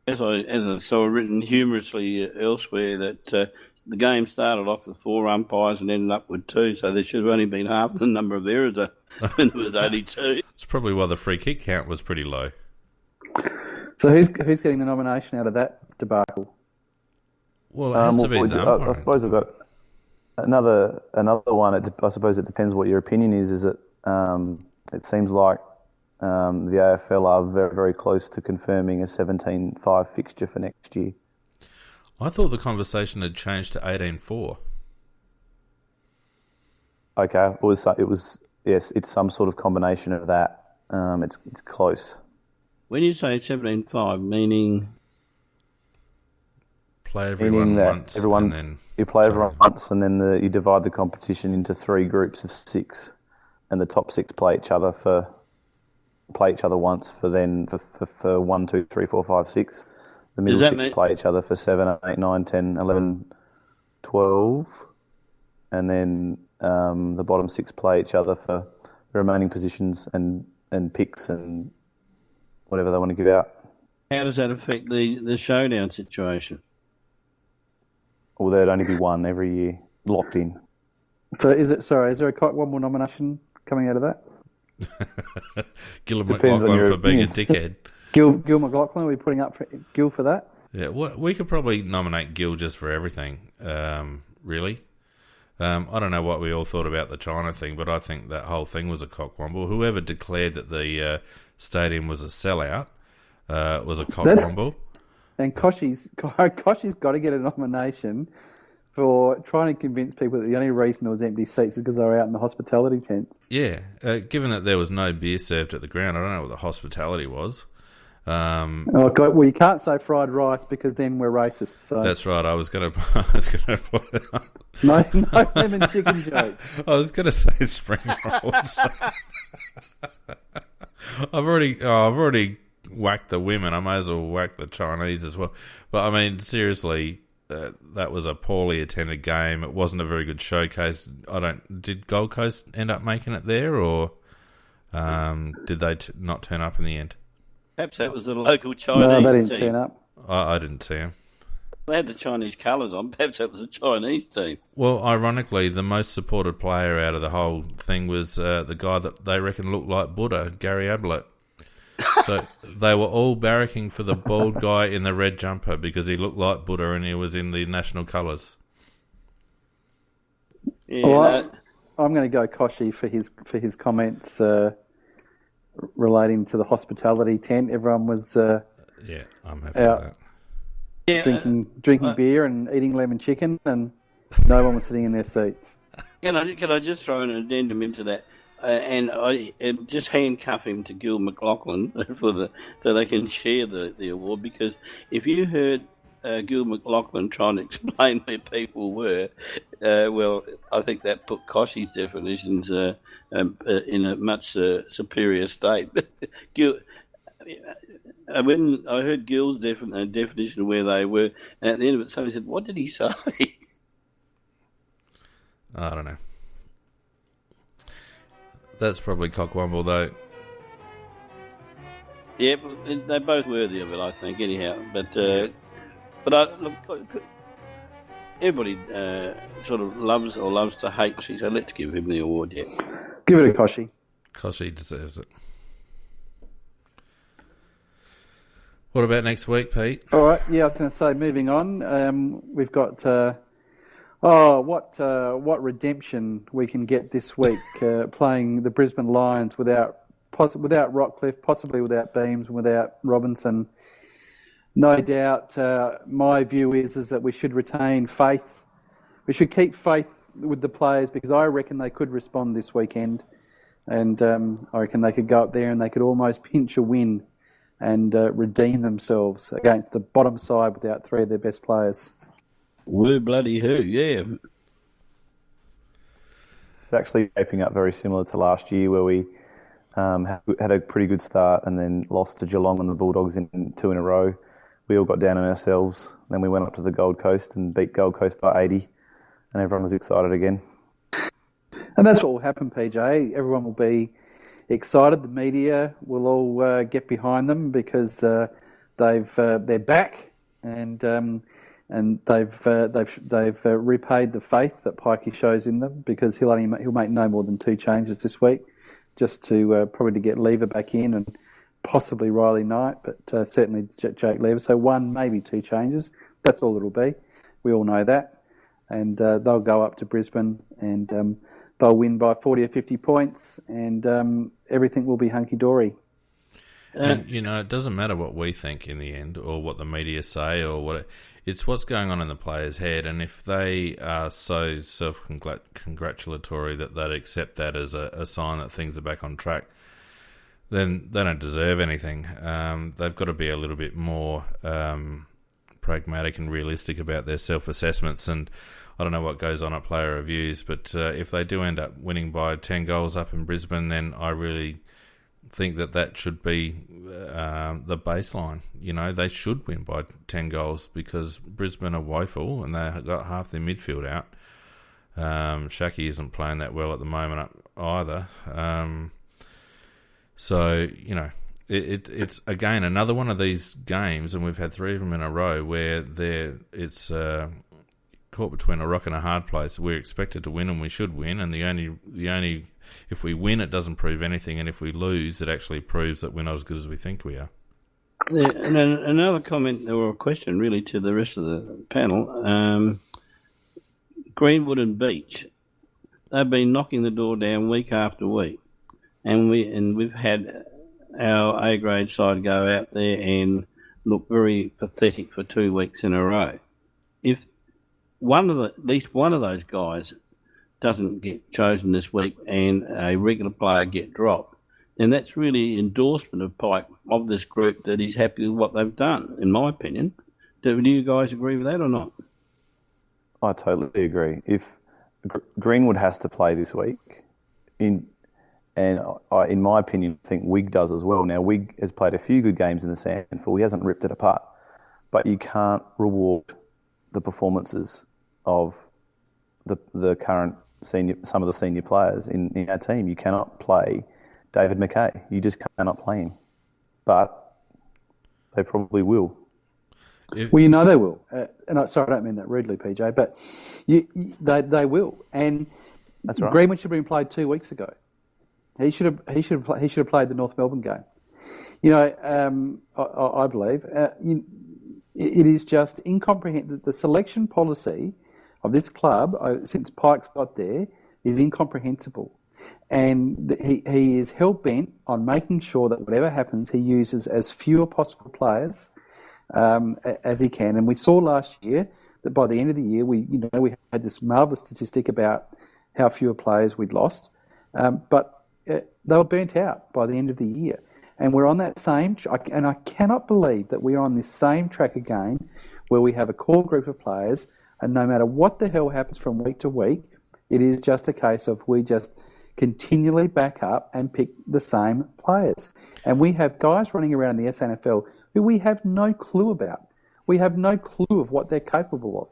As I saw written humorously elsewhere, that the game started off with 4 umpires and ended up with 2, so there should have only been half the number of errors when there was only 2. It's probably why the free kick count was pretty low. So who's getting the nomination out of that debacle? Well, it has to be the umpire. I suppose I've got another one. I suppose it depends what your opinion is. Is that it seems like the AFL are very, very close to confirming a 17-5 fixture for next year. I thought the conversation had changed to 18-4. Okay, it was yes, it's some sort of combination of that. It's close. When you say 17-5, meaning play everyone once, and then you play everyone once, and then you divide the competition into 3 groups of 6, and the top 6 play each other once for 1, 2, 3, 4, 5, 6. The middle 6 play each other for 7, 8, 9, 10, 11, 12. And then the bottom 6 play each other for the remaining positions and picks and whatever they want to give out. How does that affect the showdown situation? Well, there'd only be 1 every year, locked in. So is there a Cockwomble nomination coming out of that? Gil McLaughlin for being a dickhead. Gil McLaughlin, are we putting up for Gil for that? Yeah, we could probably nominate Gil just for everything, really. I don't know what we all thought about the China thing, but I think that whole thing was a cockwomble. Whoever declared that the stadium was a sellout was a cockwomble. And Koshi's got to get a nomination for trying to convince people that the only reason there was empty seats is because they were out in the hospitality tents. Yeah, given that there was no beer served at the ground, I don't know what the hospitality was. Oh God! Well, you can't say fried rice because then we're racist. So That's right. I was gonna no lemon chicken jokes. I was gonna say spring rolls. I've already whacked the women. I may as well whack the Chinese as well. But I mean, seriously, that was a poorly attended game. It wasn't a very good showcase. Did Gold Coast end up making it there, or did they not turn up in the end? Perhaps that was a local Chinese No, they didn't team. turn up. I didn't see him. They had the Chinese colours on. Perhaps that was a Chinese team. Well, ironically, the most supported player out of the whole thing was the guy that they reckon looked like Buddha, Gary Ablett. So they were all barracking for the bald guy in the red jumper because he looked like Buddha and he was in the national colours. Yeah, Well, I'm going to go Koshy for his comments relating to the hospitality tent. Everyone was Yeah, I'm happy out with that. drinking beer and eating lemon chicken, and no one was sitting in their seats. Can I just throw an addendum into that? And I just handcuff him to Gil McLaughlin so they can share the award, because if you heard Gil McLaughlin trying to explain where people were, well, I think that put Koshy's definitions in a much superior state. Gil, when I heard Gil's definition of where they were, and at the end of it, somebody said, "What did he say?" I don't know. That's probably Cockwomble, though. Yeah, they're both worthy of it, I think. Anyhow, but look, everybody sort of loves to hate Koshy, so let's give him the award. Yeah, Give it a Koshy. Koshy deserves it. What about next week, Pete? All right. Yeah, I was going to say, moving on, we've got what redemption we can get this week playing the Brisbane Lions without Rockcliffe, possibly without Beams, without Robinson. No doubt, my view is that we should retain faith. We should keep faith with the players, because I reckon they could respond this weekend, and I reckon they could go up there and they could almost pinch a win and redeem themselves against the bottom side without three of their best players. woo bloody who, yeah. It's actually shaping up very similar to last year, where we had a pretty good start and then lost to Geelong and the Bulldogs in 2 in a row. We all got down on ourselves. Then we went up to the Gold Coast and beat Gold Coast by 80, and everyone was excited again. And that's what will happen, PJ. Everyone will be excited. The media will all get behind them because they're back, and they've repaid the faith that Pikey shows in them, because he'll make no more than 2 changes this week, just to probably to get Lever back in and possibly Riley Knight, but certainly Jake Lever. So 1, maybe 2 changes. That's all it'll be. We all know that, and they'll go up to Brisbane and they'll win by 40 or 50 points, and everything will be hunky-dory. And, it doesn't matter what we think in the end, or what the media say, or it's what's going on in the player's head. And if they are so self-congratulatory that they'd accept that as a sign that things are back on track, then they don't deserve anything. They've got to be a little bit more pragmatic and realistic about their self-assessments. And I don't know what goes on at player reviews, but if they do end up winning by 10 goals up in Brisbane, then I really think that should be the baseline. They should win by 10 goals, because Brisbane are woeful and they've got half their midfield out. Shaki isn't playing that well at the moment either. So, it's again another one of these games, and we've had 3 of them in a row where it's caught between a rock and a hard place. We're expected to win, and we should win, and the only if we win, it doesn't prove anything, and if we lose, it actually proves that we're not as good as we think we are. Yeah, and then another comment or a question really to the rest of the panel. Greenwood and Beach, they've been knocking the door down week after week, and we've had our A grade side go out there and look very pathetic for 2 weeks in a row. If at least one of those guys doesn't get chosen this week and a regular player get dropped, then that's really endorsement of Pike, of this group, that he's happy with what they've done, in my opinion. Do you guys agree with that or not? I totally agree. If Greenwood has to play this week, in my opinion, I think Wigg does as well. Now, Wigg has played a few good games in the SANFL. He hasn't ripped it apart. But you can't reward the performances of the current some of the senior players in our team. You cannot play David McKay. You just cannot play him. But they probably will. Well, you know they will. Sorry, I don't mean that rudely, PJ, but they will. And that's right. Greenwood should have been played 2 weeks ago. He should have played the North Melbourne game. You know, I believe it is just incomprehensible. The selection policy of this club since Pike's got there is incomprehensible, and he is hell bent on making sure that whatever happens, he uses as few possible players as he can. And we saw last year that by the end of the year, we had this marvellous statistic about how fewer players we'd lost, but they were burnt out by the end of the year. And we're on that same, and I cannot believe that we are on this same track again, where we have a core group of players, and no matter what the hell happens from week to week, it is just a case of we just continually back up and pick the same players. And we have guys running around the SNFL who we have no clue about. We have no clue of what they're capable of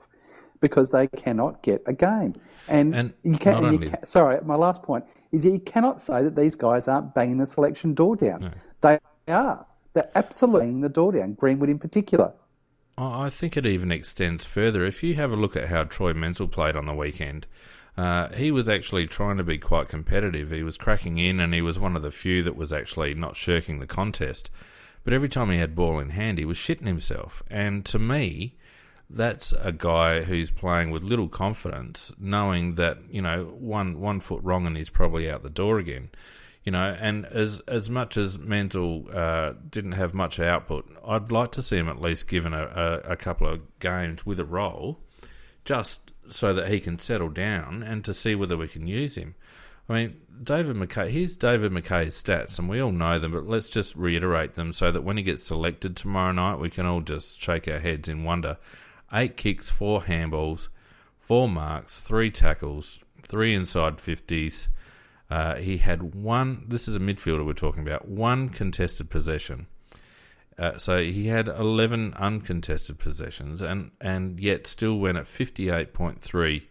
because they cannot get a game. And you can't. Sorry, my last point is you cannot say that these guys aren't banging the selection door down. No. They are. They're absolutely banging the door down, Greenwood in particular. I think it even extends further. If you have a look at how Troy Menzel played on the weekend, he was actually trying to be quite competitive. He was cracking in, and he was one of the few that was actually not shirking the contest. But every time he had ball in hand, he was shitting himself. And to me, that's a guy who's playing with little confidence, knowing that, you know, one foot wrong and he's probably out the door again. You know, and as much as Menzel didn't have much output, I'd like to see him at least given a couple of games with a role, just so that he can settle down and to see whether we can use him. I mean, David McKay, here's David McKay's stats, and we all know them, but let's just reiterate them so that when he gets selected tomorrow night, we can all just shake our heads in wonder. 8 kicks, 4 handballs, 4 marks, 3 tackles, 3 inside 50s. He had one, this is a midfielder we're talking about, 1 contested possession. So he had 11 uncontested possessions and yet still went at 58.3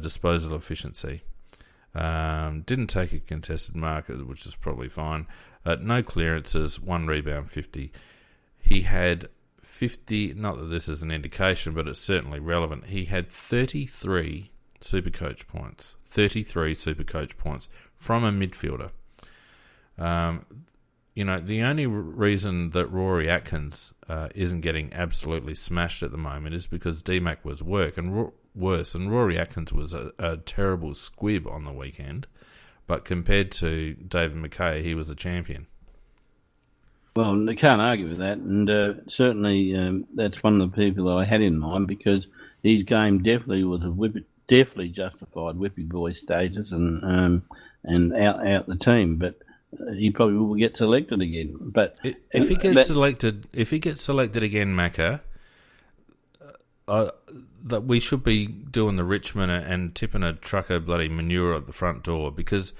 disposal efficiency. Didn't take a contested mark, which is probably fine. No clearances, 1 rebound, 50. He had 50, not that this is an indication, but it's certainly relevant. He had 33 Supercoach points. 33 Supercoach points from a midfielder. You know, the only reason that Rory Atkins isn't getting absolutely smashed at the moment is because DMAC was worse, and Rory Atkins was a terrible squib on the weekend. But compared to David McKay, he was a champion. Well, they can't argue with that, and certainly that's one of the people that I had in mind, because his game definitely was definitely justified Whippy Boy status and out the team, but he probably will get selected again. But if he gets selected again, Macca, that we should be doing the Richmond and tipping a truck of bloody manure at the front door, because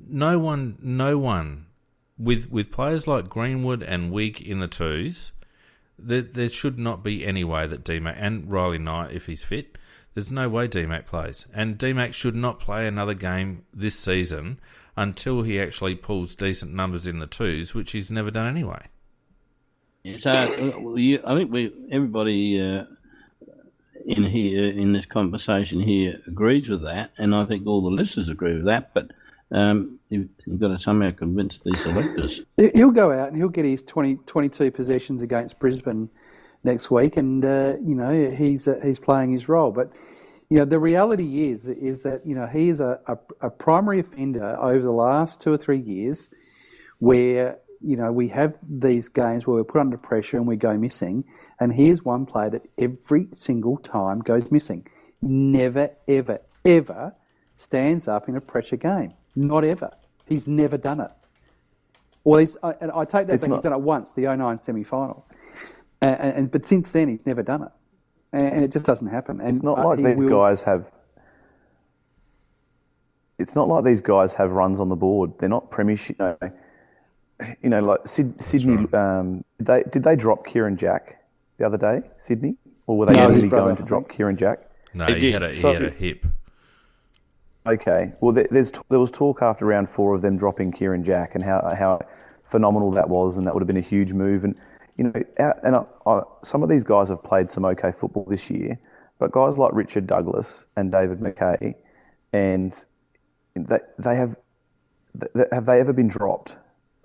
no one with players like Greenwood and Wigg in the twos, there should not be any way that DMAC and Riley Knight, if he's fit, there's no way DMAC plays. And DMAC should not play another game this season until he actually pulls decent numbers in the twos, which he's never done anyway. Yeah, so I think everybody in this conversation here agrees with that, and I think all the listeners agree with that. But you've got to somehow convince these selectors. He'll go out and he'll get his 22 possessions against Brisbane next week, and he's playing his role. But the reality is that he is a primary offender over the last 2 or 3 years, where we have these games where we're put under pressure and we go missing, and here's one player that every single time goes missing. Never, ever, ever stands up in a pressure game. Not ever. He's never done it. And I take that back. He's done it once, the 2009 semi-final. But since then, he's never done it. And it just doesn't happen. And it's not like these guys have... It's not like these guys have runs on the board. They're not premiership... like Sydney... Right. Did they drop Kieran Jack the other day, Sydney? Or were they actually going to drop Kieran Jack? No, he had a hip. Okay. Well, there was talk after round 4 of them dropping Kieran Jack and how phenomenal that was, and that would have been a huge move. And some of these guys have played some okay football this year, but guys like Richard Douglas and David McKay, and they have they ever been dropped,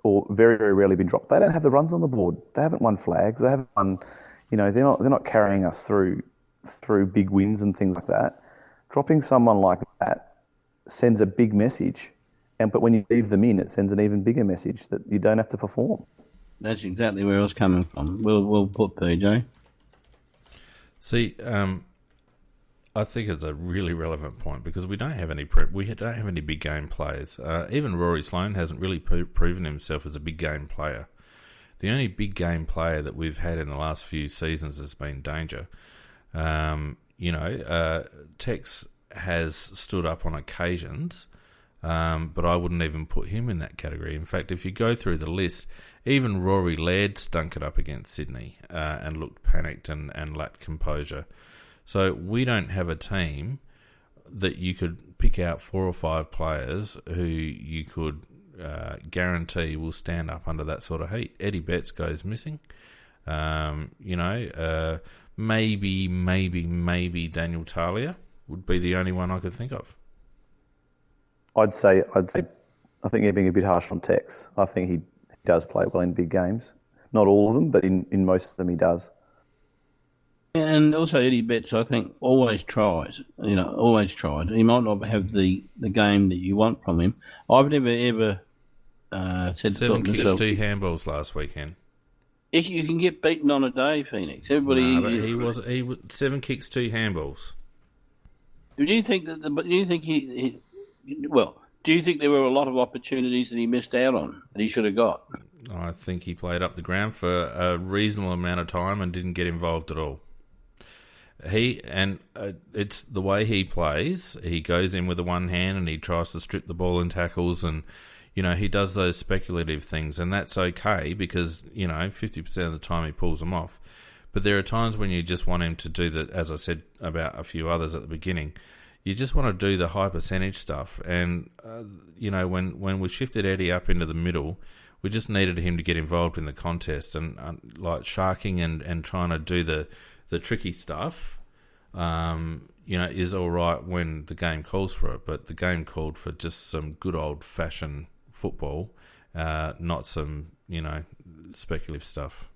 or very, very rarely been dropped? They don't have the runs on the board. They haven't won flags. They haven't won. They're not carrying us through big wins and things like that. Dropping someone like that sends a big message, but when you leave them in, it sends an even bigger message that you don't have to perform. That's exactly where I was coming from. We'll put PJ. See, I think it's a really relevant point because we don't have any big game players. Even Rory Sloane hasn't really proven himself as a big game player. The only big game player that we've had in the last few seasons has been Danger. Tex has stood up on occasions, but I wouldn't even put him in that category. In fact, if you go through the list, even Rory Laird stunk it up against Sydney and looked panicked and lacked composure. So we don't have a team that you could pick out 4 or 5 players who you could guarantee will stand up under that sort of heat. Eddie Betts goes missing. Maybe Daniel Talia would be the only one I could think of. I'd say I think you're being a bit harsh on Tex. I think he does play well in big games. Not all of them, but in most of them he does. And also Eddie Betts, I think, always tries. Always tried. He might not have the game that you want from him. I've never ever said 7 kicks, 2 handballs last weekend. You can get beaten on a day, Phoenix. He was 7 kicks, 2 handballs. Do you think that? Do you think do you think there were a lot of opportunities that he missed out on that he should have got? I think he played up the ground for a reasonable amount of time and didn't get involved at all. It's the way he plays. He goes in with the one hand and he tries to strip the ball in tackles, and he does those speculative things, and that's okay because 50% of the time he pulls them off. But there are times when you just want him to do that, as I said about a few others at the beginning. You just want to do the high percentage stuff, and when we shifted Eddie up into the middle, we just needed him to get involved in the contest and like sharking and trying to do the tricky stuff. Is all right when the game calls for it, but the game called for just some good old fashioned football, not some speculative stuff.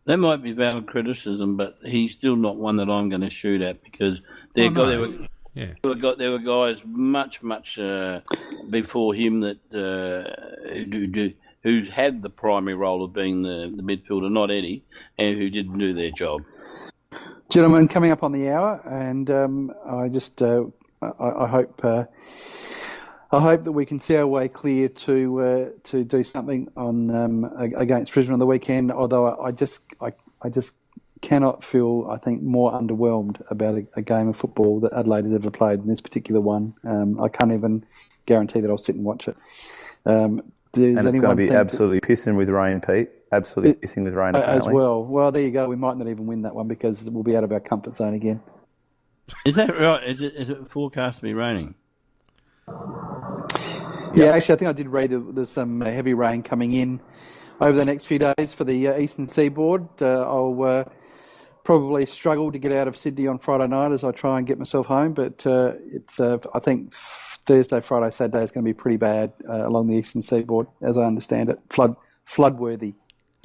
That might be valid criticism, but he's still not one that I'm going to shoot at because there were guys much before him that who had the primary role of being the midfielder, not Eddie, and who didn't do their job. Gentlemen, coming up on the hour, and I just I hope that we can see our way clear to do something on against Brisbane on the weekend. Although I just cannot feel, I think, more underwhelmed about a game of football that Adelaide has ever played than this particular one. I can't even guarantee that I'll sit and watch it. And it's going to be absolutely pissing with rain, Pete. Absolutely pissing with rain, apparently. As well. Well, there you go. We might not even win that one because we'll be out of our comfort zone again. Is that right? Is it forecast to be raining? Yeah, actually, I think I did read that there's some heavy rain coming in over the next few days for the eastern seaboard. I'll probably struggle to get out of Sydney on Friday night as I try and get myself home, but it's I think Thursday, Friday, Saturday is going to be pretty bad along the eastern seaboard, as I understand it. Flood-worthy.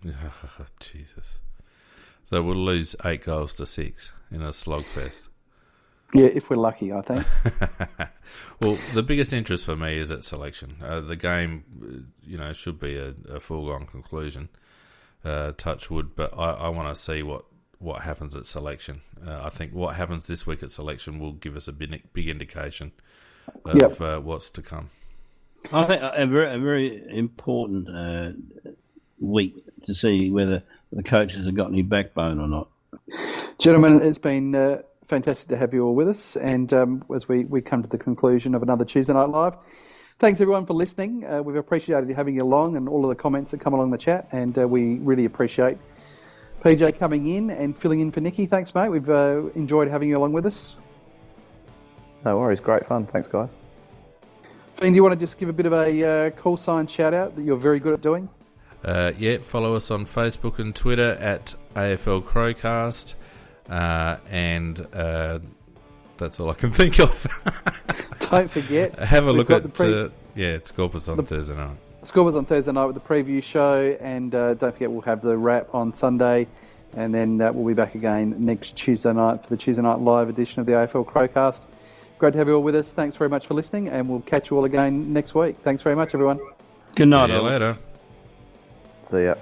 Oh, Jesus. So we'll lose 8 goals to 6 in a slogfest. Yeah, if we're lucky, I think. Well, the biggest interest for me is at selection. The game, should be a foregone conclusion. Touch wood, but I want to see what happens at selection. I think what happens this week at selection will give us a big indication of what's to come. I think a very important week to see whether the coaches have got any backbone or not. Gentlemen, it's been fantastic to have you all with us, and as we come to the conclusion of another Tuesday Night Live, thanks everyone for listening. We've appreciated having you along and all of the comments that come along the chat, and we really appreciate PJ coming in and filling in for Nicky. Thanks, mate. We've enjoyed having you along with us. No worries, great fun. Thanks, guys. Fiend, do you want to just give a bit of a call sign shout out that you're very good at doing? Follow us on Facebook and Twitter at AFL Crowcast, and that's all I can think of. Don't forget. Have a look at Scorpus on Thursday night. Scorpus on Thursday night with the preview show, and don't forget we'll have the wrap on Sunday, and then we'll be back again next Tuesday night for the Tuesday Night Live edition of the AFL Crowcast. Great to have you all with us. Thanks very much for listening, and we'll catch you all again next week. Thanks very much, everyone. Good night. See you later. See ya.